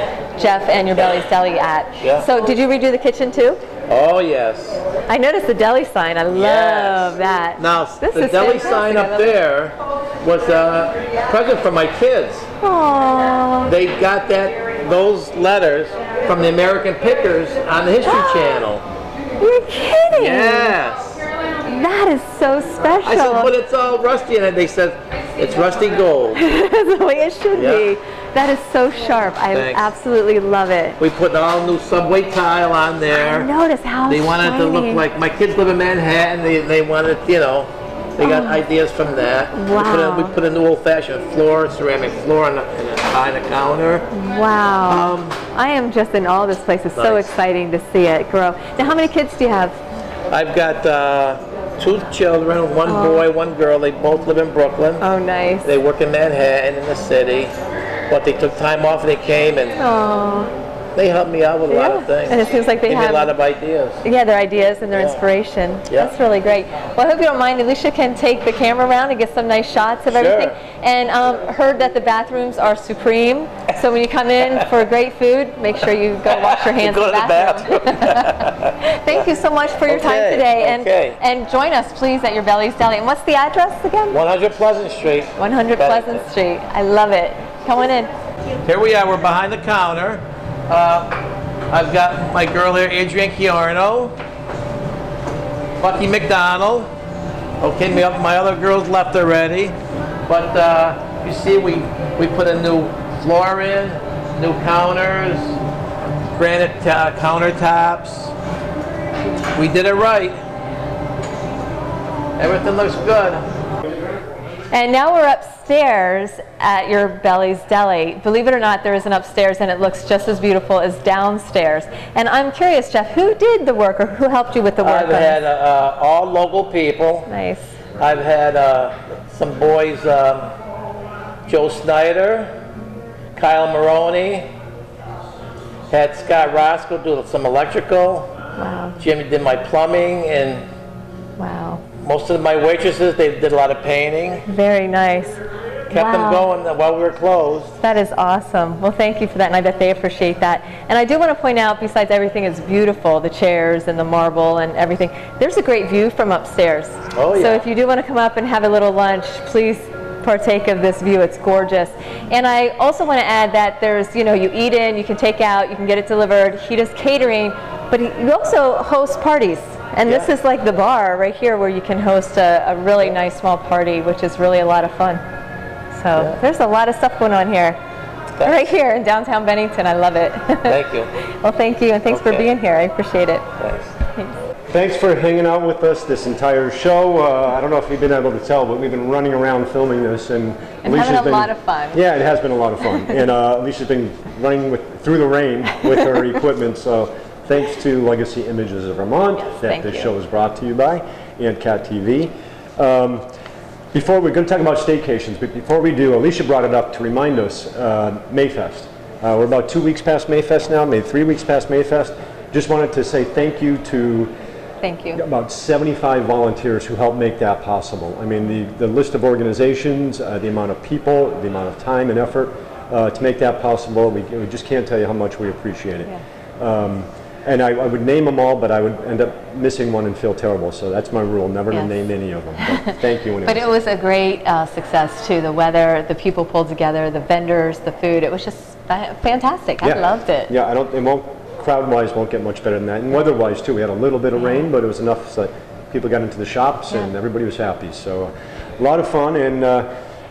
[SPEAKER 2] Jeff and your Belly's Deli at.
[SPEAKER 10] Yeah.
[SPEAKER 2] So did you redo the kitchen too?
[SPEAKER 10] Oh, yes.
[SPEAKER 2] I noticed the deli sign. I love that.
[SPEAKER 10] Now, the deli sign up there was a present for my kids.
[SPEAKER 2] Aww.
[SPEAKER 10] They got those letters from the American Pickers on the History Channel.
[SPEAKER 2] You're kidding.
[SPEAKER 10] Yes.
[SPEAKER 2] That is so special.
[SPEAKER 10] I said, but it's all rusty, and they said, it's rusty gold.
[SPEAKER 2] That's the way it should be. That is so sharp. I absolutely love it.
[SPEAKER 10] We put all new subway tile on there.
[SPEAKER 2] I noticed how
[SPEAKER 10] they wanted it to look like, my kids live in Manhattan, they wanted, you know, they got ideas from that.
[SPEAKER 2] Wow.
[SPEAKER 10] We put a new old-fashioned floor, ceramic floor behind the counter.
[SPEAKER 2] Wow. I am just in awe of this place. It's so exciting to see it grow. Now, how many kids do you have?
[SPEAKER 10] I've got 2 children, 1 boy, 1 girl. They both live in Brooklyn.
[SPEAKER 2] Oh, nice.
[SPEAKER 10] They work in Manhattan in the city. But they took time off and they came and they helped me out with a lot of things.
[SPEAKER 2] And it seems like they have
[SPEAKER 10] a lot of ideas.
[SPEAKER 2] Yeah, their ideas and their inspiration.
[SPEAKER 10] Yeah.
[SPEAKER 2] That's really great. Well, I hope you don't mind. Alicia can take the camera around and get some nice shots of everything. And heard that the bathrooms are supreme. So when you come in for great food, make sure you go wash your hands in the bathroom. Thank you so much for your time today. And join us, please, at your Belly's Deli. And what's the address again?
[SPEAKER 10] 100 Pleasant Street.
[SPEAKER 2] 100 Pleasant Street. I love it. Come on in.
[SPEAKER 10] Here we are. We're behind the counter. I've got my girl here, Adrienne Chiorno, Bucky McDonald. Okay, my other girls left already. But you see, we put a new floor in, new counters, granite countertops. We did it right. Everything looks good.
[SPEAKER 2] And now we're upstairs at your Belly's Deli. Believe it or not, there is an upstairs and it looks just as beautiful as downstairs. And I'm curious, Jeff, who did the work or who helped you with the work?
[SPEAKER 10] I've had all local people.
[SPEAKER 2] Nice.
[SPEAKER 10] I've had some boys, Joe Snyder, Kyle Maroney, Had Scott Roscoe do some electrical.
[SPEAKER 2] Wow.
[SPEAKER 10] Jimmy did my plumbing, and
[SPEAKER 2] Wow.
[SPEAKER 10] most of my waitresses, they did a lot of painting.
[SPEAKER 2] Very nice.
[SPEAKER 10] Kept them going while we were closed.
[SPEAKER 2] That is awesome. Well, thank you for that, and I bet they appreciate that. And I do want to point out, besides everything is beautiful, the chairs and the marble and everything, there's a great view from upstairs.
[SPEAKER 10] Oh, yeah.
[SPEAKER 2] So if you do want to come up and have a little lunch, please partake of this view. It's gorgeous. And I also want to add that there's, you know, you eat in, you can take out, you can get it delivered. He does catering, but he also hosts parties. And this is like the bar right here where you can host a really nice small party, which is really a lot of fun. So there's a lot of stuff going on here. Right here in downtown Bennington. I love it.
[SPEAKER 10] Thank you.
[SPEAKER 2] Well, thank you, and thanks for being here. I appreciate it.
[SPEAKER 10] Thanks.
[SPEAKER 1] Thanks for hanging out with us this entire show. I don't know if you've been able to tell, but we've been running around filming this, and
[SPEAKER 2] having a lot of fun.
[SPEAKER 1] Yeah, it has been a lot of fun. And Alicia's been running through the rain with her equipment. So thanks to Legacy Images of Vermont that this show is brought to you by, and Cat TV. Before we're going to talk about staycations, but before we do, Alicia brought it up to remind us, Mayfest. We're about 2 weeks past Mayfest now, maybe 3 weeks past Mayfest. Just wanted to say thank you to about 75 volunteers who helped make that possible. I mean, the list of organizations, the amount of people, the amount of time and effort to make that possible, we just can't tell you how much we appreciate it. Yeah. And I would name them all, but I would end up missing one and feel terrible. So that's my rule, never to name any of them. But thank you anyway.
[SPEAKER 2] But it was a great success too. The weather, the people pulled together, the vendors, the food. It was just fantastic. I loved it.
[SPEAKER 1] Yeah, crowd-wise won't get much better than that. And weather-wise too, we had a little bit of rain, but it was enough so that people got into the shops and everybody was happy. So a lot of fun. And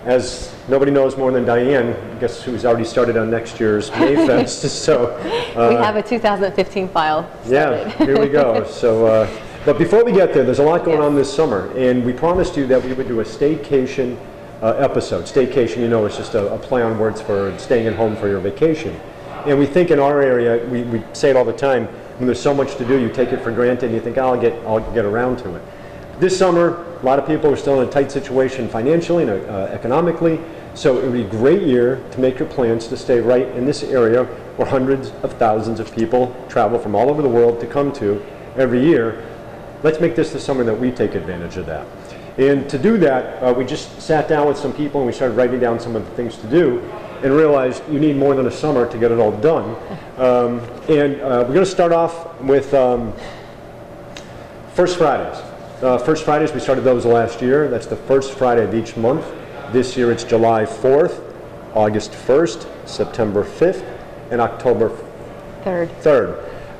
[SPEAKER 1] as nobody knows more than Diane, I guess who's already started on next year's Mayfest. So
[SPEAKER 2] we have a 2015 file started.
[SPEAKER 1] Yeah, here we go. So, but before we get there, there's a lot going on this summer, and we promised you that we would do a staycation episode. Staycation, you know, is just a play on words for staying at home for your vacation. And we think in our area, we say it all the time, when there's so much to do, you take it for granted, and you think, I'll get around to it. This summer, a lot of people are still in a tight situation financially and economically, so it would be a great year to make your plans to stay right in this area where hundreds of thousands of people travel from all over the world to come to every year. Let's make this the summer that we take advantage of that. And to do that, we just sat down with some people and we started writing down some of the things to do and realized you need more than a summer to get it all done. We're going to start off with First Fridays. First Fridays, we started those last year. That's the first Friday of each month. This year it's July 4th, August 1st, September 5th, and October 3rd.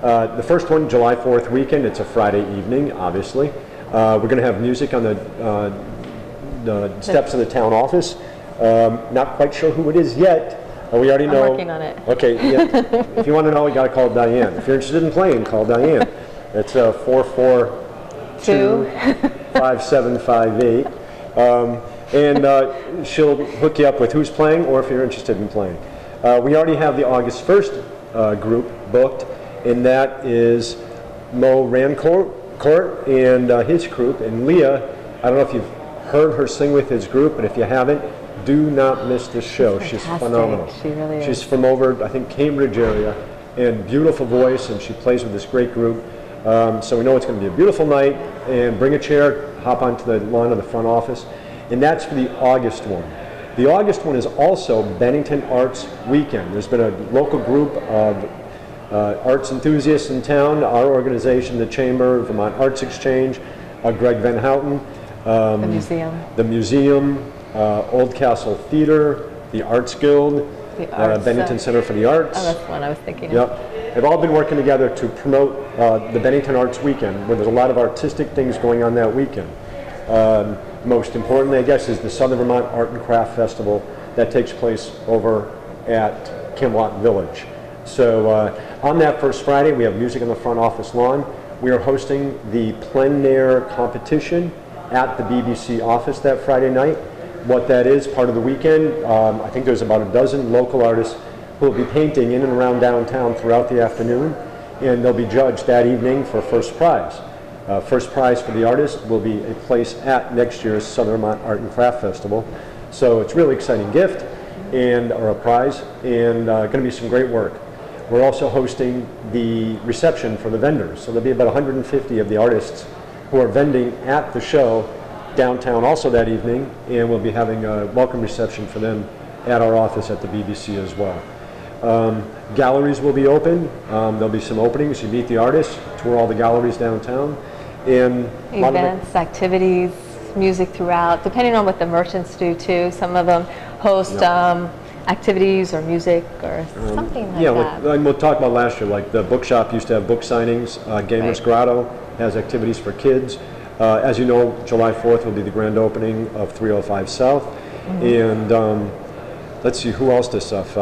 [SPEAKER 1] The first one, July 4th weekend, it's a Friday evening, obviously. We're going to have music on the steps of the town office. Not quite sure who it is yet. We already know.
[SPEAKER 2] I'm working on it.
[SPEAKER 1] Okay, yeah. If you want to know, you got to call Diane. If you're interested in playing, call Diane. It's 442-5758. And she'll hook you up with who's playing or if you're interested in playing. We already have the August 1st group booked, and that is Mo Rancourt and his group. And Leah, I don't know if you've heard her sing with his group, but if you haven't, do not miss this show. She's phenomenal.
[SPEAKER 2] She really is.
[SPEAKER 1] She's from over, I think, Cambridge area, and beautiful voice, and she plays with this great group. So we know it's going to be a beautiful night, and bring a chair, hop onto the lawn of the front office. And that's for the August one. The August one is also Bennington Arts Weekend. There's been a local group of arts enthusiasts in town, our organization, the Chamber, Vermont Arts Exchange, Greg Van Houten, the museum, Old Castle Theater, the Arts Guild, Bennington Center for the Arts.
[SPEAKER 2] Oh, that's the one I was thinking of.
[SPEAKER 1] Yep. They've all been working together to promote the Bennington Arts Weekend, where there's a lot of artistic things going on that weekend. Most importantly, I guess, is the Southern Vermont Art and Craft Festival that takes place over at Kimlock Village. So on that first Friday, we have music on the front office lawn. We are hosting the plein air competition at the BBC office that Friday night. What that is, part of the weekend, I think there's about a dozen local artists who will be painting in and around downtown throughout the afternoon, and they'll be judged that evening for first prize. First prize for the artist will be a place at next year's Southern Vermont Art and Craft Festival. So it's a really exciting gift or a prize, and going to be some great work. we're also hosting the reception for the vendors. So there'll be about 150 of the artists who are vending at the show downtown also that evening, and we'll be having a welcome reception for them at our office at the BBC as well. Galleries will be open. There'll be some openings. You meet the artists, tour all the galleries downtown, and
[SPEAKER 2] events, activities, music throughout, depending on what the merchants do too. Some of them host activities or music or something like that.
[SPEAKER 1] Yeah, we'll talk about last year, like the bookshop used to have book signings. Gamers Grotto has activities for kids. As you know, July 4th will be the grand opening of 305 South. And let's see, who else does stuff?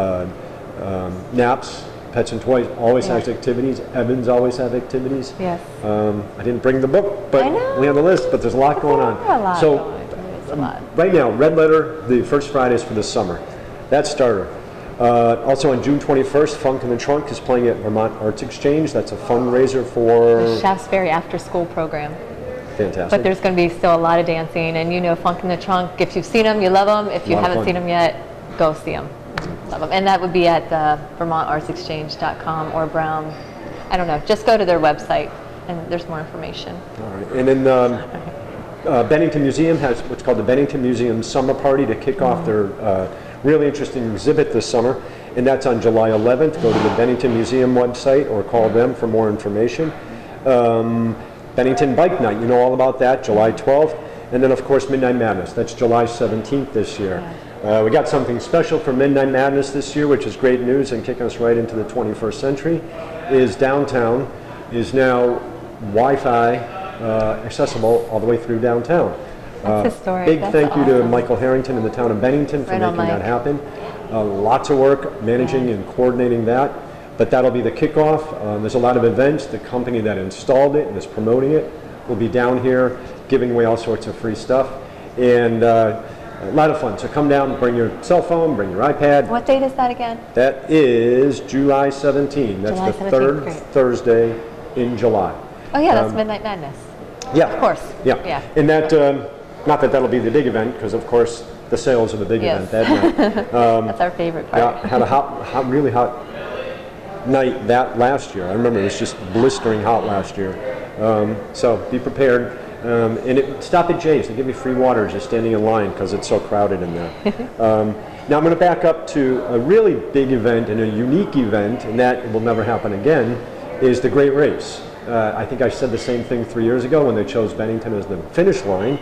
[SPEAKER 1] Naps, Pets and Toys always has activities. Evans always have activities.
[SPEAKER 2] Yes.
[SPEAKER 1] I didn't bring the book, but we have the list, but there's a lot going on. Right now, Red Letter, the first Fridays for the summer. That's starter. Also on June 21st, Funk in the Trunk is playing at Vermont Arts Exchange. That's a fundraiser for
[SPEAKER 2] the Shaftesbury After School program.
[SPEAKER 1] Fantastic.
[SPEAKER 2] But there's going to be still a lot of dancing, and you know Funk in the Trunk, if you've seen them, you love them. If you haven't seen them yet, go see them. Love them. And that would be at VermontArtsExchange.com or Brown. I don't know. Just go to their website, and there's more information.
[SPEAKER 1] All right. And then Bennington Museum has what's called the Bennington Museum Summer Party to kick off their really interesting exhibit this summer, and that's on July 11th. Go to the Bennington Museum website or call them for more information. Bennington Bike Night, you know all about that, July 12th. And then, of course, Midnight Madness. That's July 17th this year. We got something special for Midnight Madness this year, which is great news and kicking us right into the 21st century, is downtown is now Wi-Fi accessible all the way through downtown.
[SPEAKER 2] That's historic.
[SPEAKER 1] Big thank you to Michael Harrington and the town of Bennington for making that happen. Lots of work managing and coordinating that. But that'll be the kickoff. There's a lot of events. The company that installed it and is promoting it will be down here giving away all sorts of free stuff. And a lot of fun. So come down, bring your cell phone, bring your iPad.
[SPEAKER 2] What date is that again?
[SPEAKER 1] That is July 17. That's
[SPEAKER 2] July
[SPEAKER 1] the
[SPEAKER 2] 17th,
[SPEAKER 1] third
[SPEAKER 2] great.
[SPEAKER 1] Thursday in July.
[SPEAKER 2] Oh yeah, that's Midnight Madness.
[SPEAKER 1] Yeah.
[SPEAKER 2] Of course.
[SPEAKER 1] Yeah. And that, not that that'll be the big event, because of course the sales are the big event that night.
[SPEAKER 2] That's our favorite part.
[SPEAKER 1] Yeah, had a really hot night that last year. I remember it was just blistering hot last year. So be prepared. And stop at Jay's. They give you free water just standing in line because it's so crowded in there. Now I'm going to back up to a really big event and a unique event, and that will never happen again, is the Great Race. I think I said the same thing 3 years ago when they chose Bennington as the finish line,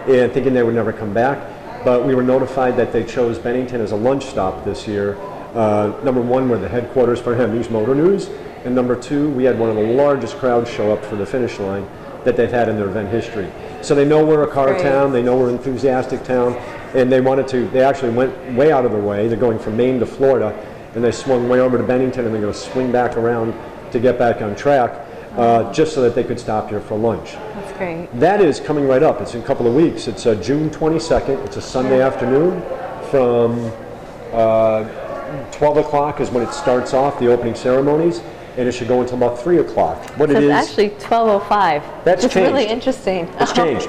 [SPEAKER 1] and thinking they would never come back. But we were notified that they chose Bennington as a lunch stop this year. Number one, we're the headquarters for Hemmings Motor News, and number two, we had one of the largest crowds show up for the finish line that they've had in their event history. So they know we're a car town, they know we're an enthusiastic town, and they actually went way out of their way. They're going from Maine to Florida, and they swung way over to Bennington, and they're going to swing back around to get back on track, just so that they could stop here for lunch.
[SPEAKER 2] That's great.
[SPEAKER 1] That is coming right up. It's in a couple of weeks. It's June 22nd. It's a Sunday afternoon from 12 o'clock is when it starts off, the opening ceremonies, and it should go until about 3 o'clock. What it is
[SPEAKER 2] actually 12:05.
[SPEAKER 1] That's
[SPEAKER 2] changed. Really interesting.
[SPEAKER 1] It's changed.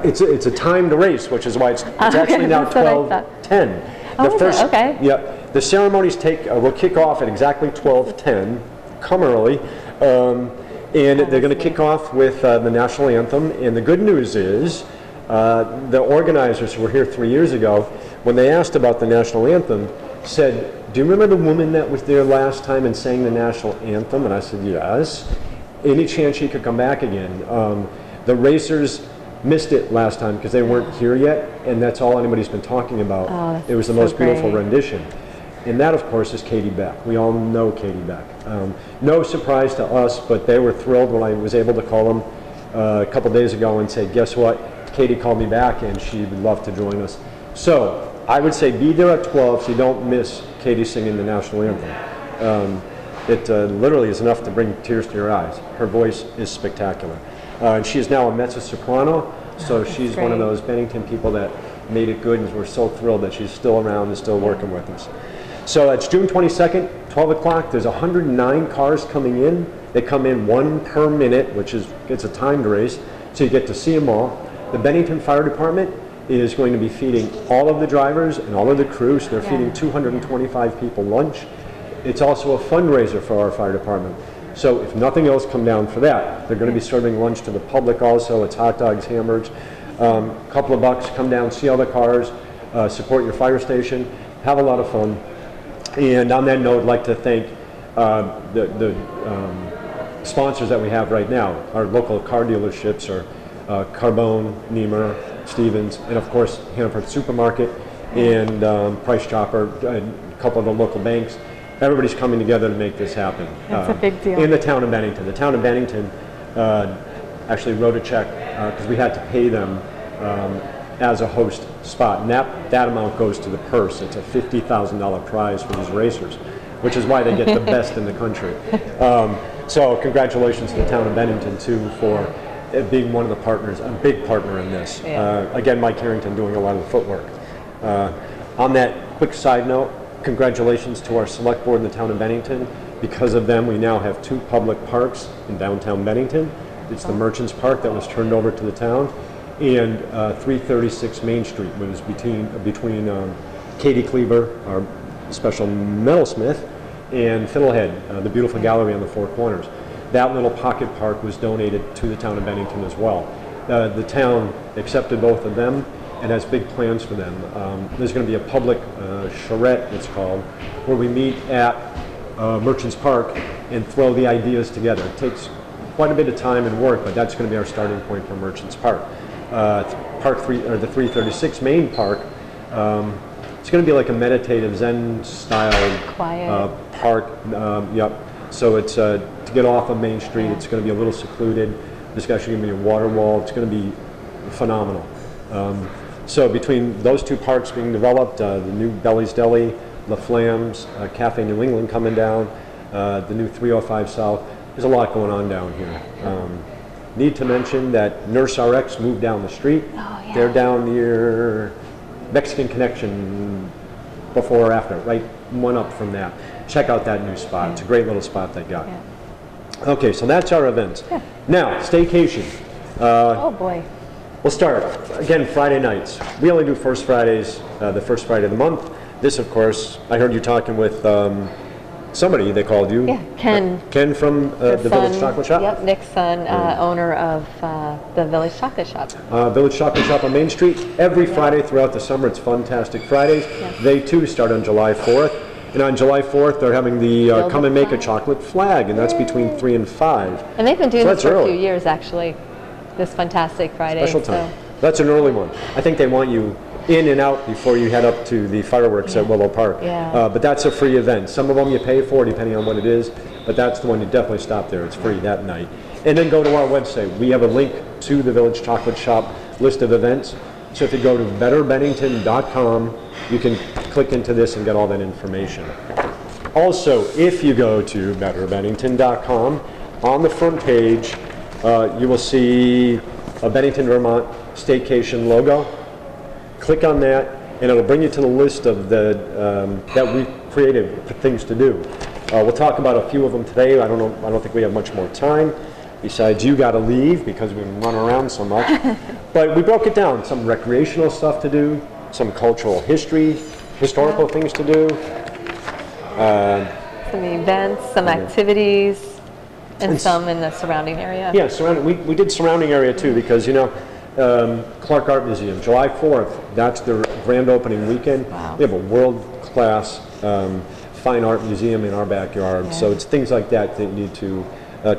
[SPEAKER 1] It's a timed race, which is why it's actually now 12:10.
[SPEAKER 2] Okay.
[SPEAKER 1] Yeah, the ceremonies will kick off at exactly 12:10. Come early, and they're going to kick off with the national anthem. And the good news is, the organizers who were here 3 years ago, when they asked about the national anthem, said, "Do you remember the woman that was there last time and sang the national anthem?" And I said, "Yes." Any chance she could come back again? The racers missed it last time because they weren't here yet, and that's all anybody's been talking about.
[SPEAKER 2] Oh,
[SPEAKER 1] it was the most beautiful rendition. And that, of course, is Katie Beck. We all know Katie Beck. No surprise to us, but they were thrilled when I was able to call them a couple days ago and say, "Guess what? Katie called me back, and she would love to join us." So I would say be there at 12 so you don't miss Katie singing the national anthem. It literally is enough to bring tears to your eyes. Her voice is spectacular. And she is now a mezzo-soprano, so she's one of those Bennington people that made it good, and we're so thrilled that she's still around and still working with us. So it's June 22nd, 12 o'clock. There's 109 cars coming in. They come in one per minute, which is it's a timed race, so you get to see them all. The Bennington Fire Department is going to be feeding all of the drivers and all of the crews. They're feeding 225 people lunch. it's also a fundraiser for our fire department. So if nothing else, come down for that. They're going to be serving lunch to the public also. It's hot dogs, hamburgers. Couple of bucks, come down, see all the cars, support your fire station, have a lot of fun. And on that note, I'd like to thank the sponsors that we have right now. Our local car dealerships are Carbone, Niemer, Stevens, and of course Hannaford Supermarket and Price Chopper, and a couple of the local banks. Everybody's coming together to make this happen.
[SPEAKER 2] That's a big deal.
[SPEAKER 1] In the town of Bennington. The town of Bennington actually wrote a check because we had to pay them as a host spot, and that amount goes to the purse. It's a $50,000 prize for these racers, which is why they get the best in the country. So congratulations to the town of Bennington too for being one of the partners, a big partner in this.
[SPEAKER 2] Yeah.
[SPEAKER 1] Again, Mike Harrington doing a lot of the footwork. On that quick side note, congratulations to our select board in the town of Bennington. Because of them, we now have 2 public parks in downtown Bennington. It's the Merchants Park that was turned over to the town, and 336 Main Street was between Katie Cleaver, our special metalsmith, and Fiddlehead, the beautiful gallery on the 4 corners. That little pocket park was donated to the town of Bennington as well. The town accepted both of them and has big plans for them. There's going to be a public charrette, it's called, where we meet at Merchants Park and throw the ideas together. It takes quite a bit of time and work, but that's going to be our starting point for Merchants Park. The 336 Main Park, it's going to be like a meditative Zen style park. Yep. So it's to get off of Main Street. It's going to be a little secluded. There's actually going to be a water wall. It's going to be phenomenal. So between those 2 parks being developed, the new Belly's Deli, La Flamme's, Cafe New England coming down, the new 305 South, there's a lot going on down here. Need to mention that Nurse RX moved down the street.
[SPEAKER 2] Oh, yeah.
[SPEAKER 1] They're down near Mexican Connection before or after, right one up from that. Check out that new spot. Yeah. It's a great little spot they got.
[SPEAKER 2] Yeah.
[SPEAKER 1] Okay, so that's our events.
[SPEAKER 2] Yeah.
[SPEAKER 1] Now, staycation.
[SPEAKER 2] Oh boy.
[SPEAKER 1] We'll start, again, Friday nights. We only do first Fridays, the first Friday of the month. This, of course, I heard you talking with somebody, they called you.
[SPEAKER 2] Yeah, Ken.
[SPEAKER 1] Ken from the Village Chocolate Shop?
[SPEAKER 2] Yep, Nick's son, owner of the Village Chocolate Shop.
[SPEAKER 1] Village Chocolate Shop on Main Street. Every Friday throughout the summer, it's Fantastic Fridays. Yes. They, too, start on July 4th. And on July 4th, they're having the Come and Make a Chocolate Flag, and that's between 3 and 5.
[SPEAKER 2] And they've been doing this for a few years, actually, this Fantastic Friday.
[SPEAKER 1] Special time. So. That's an early one. I think they want you in and out before you head up to the fireworks at Willow Park.
[SPEAKER 2] Yeah.
[SPEAKER 1] But that's a free event. Some of them you pay for, depending on what it is, but that's the one you definitely stop there. It's free that night. And then go to our website. We have a link to the Village Chocolate Shop list of events. So if you go to betterbennington.com, you can click into this and get all that information. Also, if you go to betterbennington.com, on the front page, you will see a Bennington, Vermont staycation logo. Click on that, and it'll bring you to the list of the that we created for things to do. We'll talk about a few of them today. I don't think we have much more time. Besides, you got to leave because we run around so much. But we broke it down. Some recreational stuff to do, some cultural historical things to do.
[SPEAKER 2] Some events, some activities, and some in the surrounding area.
[SPEAKER 1] Yeah, we did surrounding area too because, you know, Clark Art Museum, July 4th, that's their grand opening weekend.
[SPEAKER 2] Wow.
[SPEAKER 1] We have a world-class fine art museum in our backyard, so it's things like that that you need to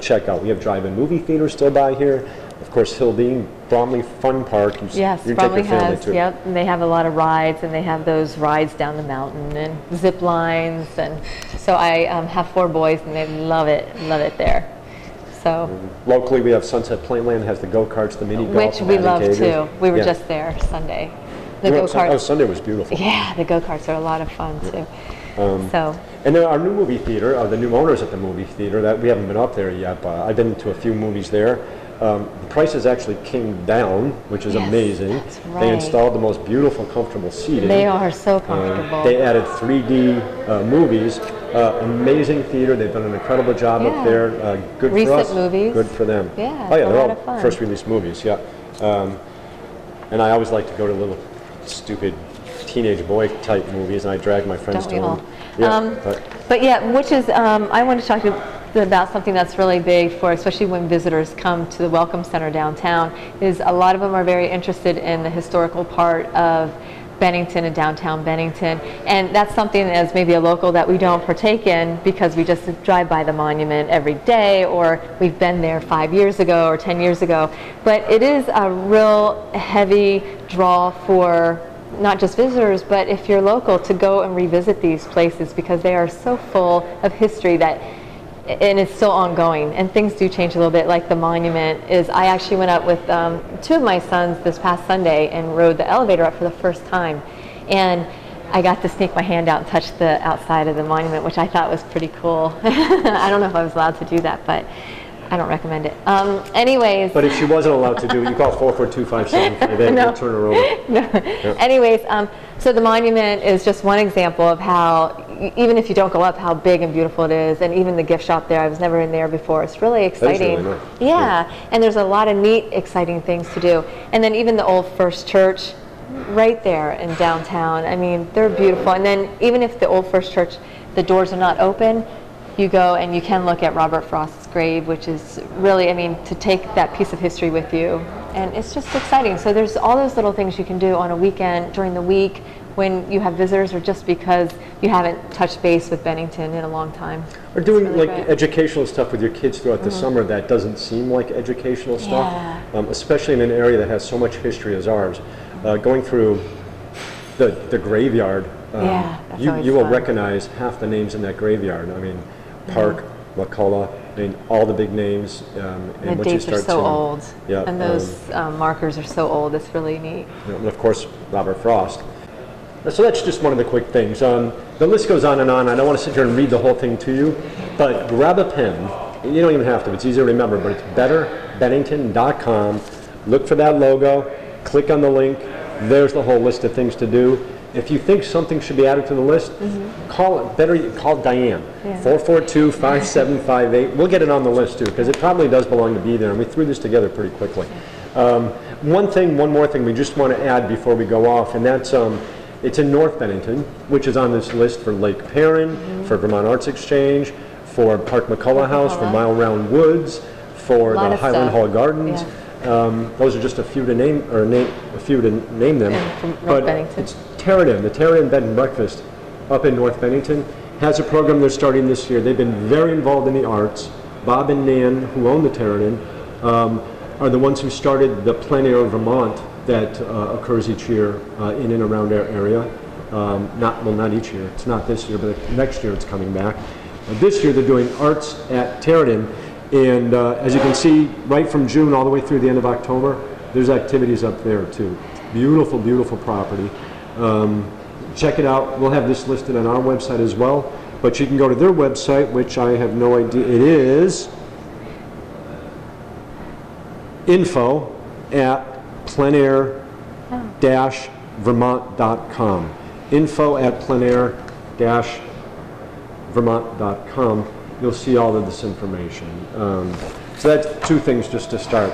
[SPEAKER 1] check out. We have drive-in movie theaters still by here. Of course, Hildene, Bromley Fun Park.
[SPEAKER 2] Yes, Bromley has, yep, and they have a lot of rides, and they have those rides down the mountain and zip lines, and so I have 4 boys, and they love it there. So
[SPEAKER 1] locally, we have Sunset Playland, has the go-karts, the mini golf,
[SPEAKER 2] which we love too. We were just there Sunday. The go-karts.
[SPEAKER 1] Oh, Sunday was beautiful.
[SPEAKER 2] Yeah, the go-karts are a lot of fun too.
[SPEAKER 1] And then our new movie theater, the new owners at the movie theater, that we haven't been up there yet, but I've been to a few movies there. The prices actually came down, which is amazing.
[SPEAKER 2] That's right.
[SPEAKER 1] They installed the most beautiful, comfortable seating.
[SPEAKER 2] They are so comfortable.
[SPEAKER 1] They added 3D movies. Amazing theater. They've done an incredible job up there. Good for us.
[SPEAKER 2] Recent movies.
[SPEAKER 1] Good for them.
[SPEAKER 2] Yeah,
[SPEAKER 1] oh yeah, they're all
[SPEAKER 2] fun.
[SPEAKER 1] first release movies. Yeah. And I always like to go to little stupid teenage boy type movies, and I drag my friends to them.
[SPEAKER 2] But yeah, which is, I want to talk to you about something that's really big for, especially when visitors come to the Welcome Center downtown, is a lot of them are very interested in the historical part of Bennington and downtown Bennington, and that's something as maybe a local that we don't partake in because we just drive by the monument every day, or we've been there 5 years ago or 10 years ago. But it is a real heavy draw for not just visitors, but if you're local, to go and revisit these places because they are so full of history that, and it's still ongoing, and things do change a little bit. Like the monument is, I actually went up with 2 of my sons this past Sunday and rode the elevator up for the first time, and I got to sneak my hand out and touch the outside of the monument, which I thought was pretty cool. I don't know if I was allowed to do that, but I don't recommend it. Anyways.
[SPEAKER 1] But if she wasn't allowed to do it, you call 442-5758,
[SPEAKER 2] No.
[SPEAKER 1] we'll turn her over.
[SPEAKER 2] No.
[SPEAKER 1] Yeah.
[SPEAKER 2] Anyways, so the monument is just one example of how, even if you don't go up, how big and beautiful it is, and even the gift shop there, I was never in there before. It's really exciting.
[SPEAKER 1] That is really nice.
[SPEAKER 2] Yeah, and there's a lot of neat, exciting things to do. And then even the old First Church, right there in downtown. I mean, they're beautiful. And then even if the old First Church, the doors are not open, you go and you can look at Robert Frost's grave, which is really, I mean, to take that piece of history with you. And it's just exciting. So there's all those little things you can do on a weekend, during the week, when you have visitors, or just because you haven't touched base with Bennington in a long time.
[SPEAKER 1] Or doing
[SPEAKER 2] really
[SPEAKER 1] like
[SPEAKER 2] great.
[SPEAKER 1] educational stuff with your kids throughout the summer that doesn't seem like educational stuff, especially in an area that has so much history as ours. Going through the graveyard, you will recognize half the names in that graveyard. I mean, Park, McCullough, I mean, all the big names.
[SPEAKER 2] And the dates are so old, and those markers are so old. It's really neat.
[SPEAKER 1] And of course, Robert Frost. So that's just one of the quick things. The list goes on and on. I don't want to sit here and read the whole thing to you, but grab a pen. You don't even have to. It's easy to remember, but it's betterbennington.com. Look for that logo. Click on the link. There's the whole list of things to do. If you think something should be added to the list, call Diane, 442-5758. We'll get it on the list too, because it probably does belong to be there, and we threw this together pretty quickly. One more thing we just want to add before we go off, and that's it's in North Bennington, which is on this list for Lake Perrin, for Vermont Arts Exchange, for Park McCullough House, for Mile Round Woods, for the Highland Hall Gardens. Those are just a few to name, them. But it's Terradin, the Terradin Bed and Breakfast up in North Bennington, has a program they're starting this year. They've been very involved in the arts. Bob and Nan, who own the Terradin, are the ones who started the Plein Air Vermont that occurs each year in and around our area. Not each year. It's not this year, but next year it's coming back. This year they're doing arts at Terradin. And as you can see, right from June all the way through the end of October, there's activities up there too. Beautiful, beautiful property. Check it out. We'll have this listed on our website as well. But you can go to their website, which I have no idea. It is info@pleinair-vermont.com. info@pleinair-vermont.com. You'll see all of this information. So that's 2 things just to start.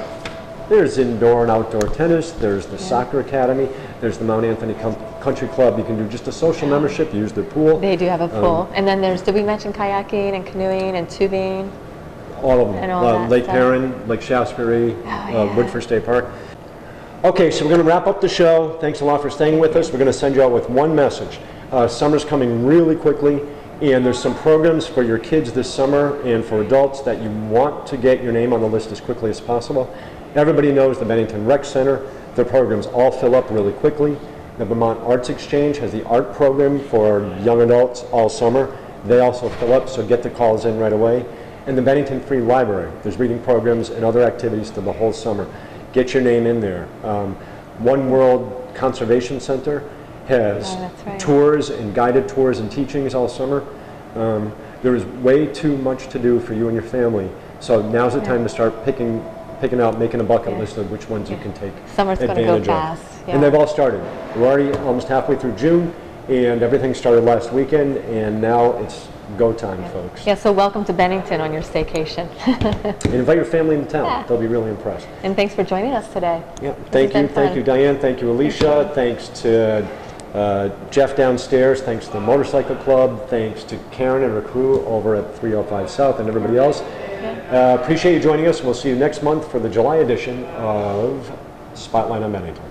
[SPEAKER 1] There's indoor and outdoor tennis, there's the soccer academy, there's the Mount Anthony Country Club. You can do just a social membership, use their pool.
[SPEAKER 2] They do have a pool. And then there's, did we mention kayaking and canoeing and tubing?
[SPEAKER 1] All of them.
[SPEAKER 2] And all that
[SPEAKER 1] Lake
[SPEAKER 2] stuff.
[SPEAKER 1] Perrin, Lake Shaftesbury, Woodford State Park. Okay, so we're going to wrap up the show. Thanks a lot for staying with us. We're going to send you out with one message. Summer's coming really quickly. And there's some programs for your kids this summer and for adults that you want to get your name on the list as quickly as possible. Everybody knows the Bennington Rec Center. Their programs all fill up really quickly. The Vermont Arts Exchange has the art program for young adults all summer. They also fill up, so get the calls in right away. And the Bennington Free Library. There's reading programs and other activities for the whole summer. Get your name in there. One World Conservation Center has tours and guided tours and teachings all summer. There is way too much to do for you and your family. So now's the time to start picking out, making a bucket list of which ones you can take
[SPEAKER 2] Summer's going to go fast.
[SPEAKER 1] And they've all started. We're already almost halfway through June, and everything started last weekend, and now it's go time, folks.
[SPEAKER 2] Yeah, so welcome to Bennington on your staycation.
[SPEAKER 1] And invite your family into town. They'll be really impressed.
[SPEAKER 2] And thanks for joining us today.
[SPEAKER 1] Yeah, thank you, Diane, thank you, Alicia, thanks to Jeff downstairs, thanks to the Motorcycle Club, thanks to Karen and her crew over at 305 South and everybody else. Appreciate you joining us. We'll see you next month for the July edition of Spotlight on Bennington.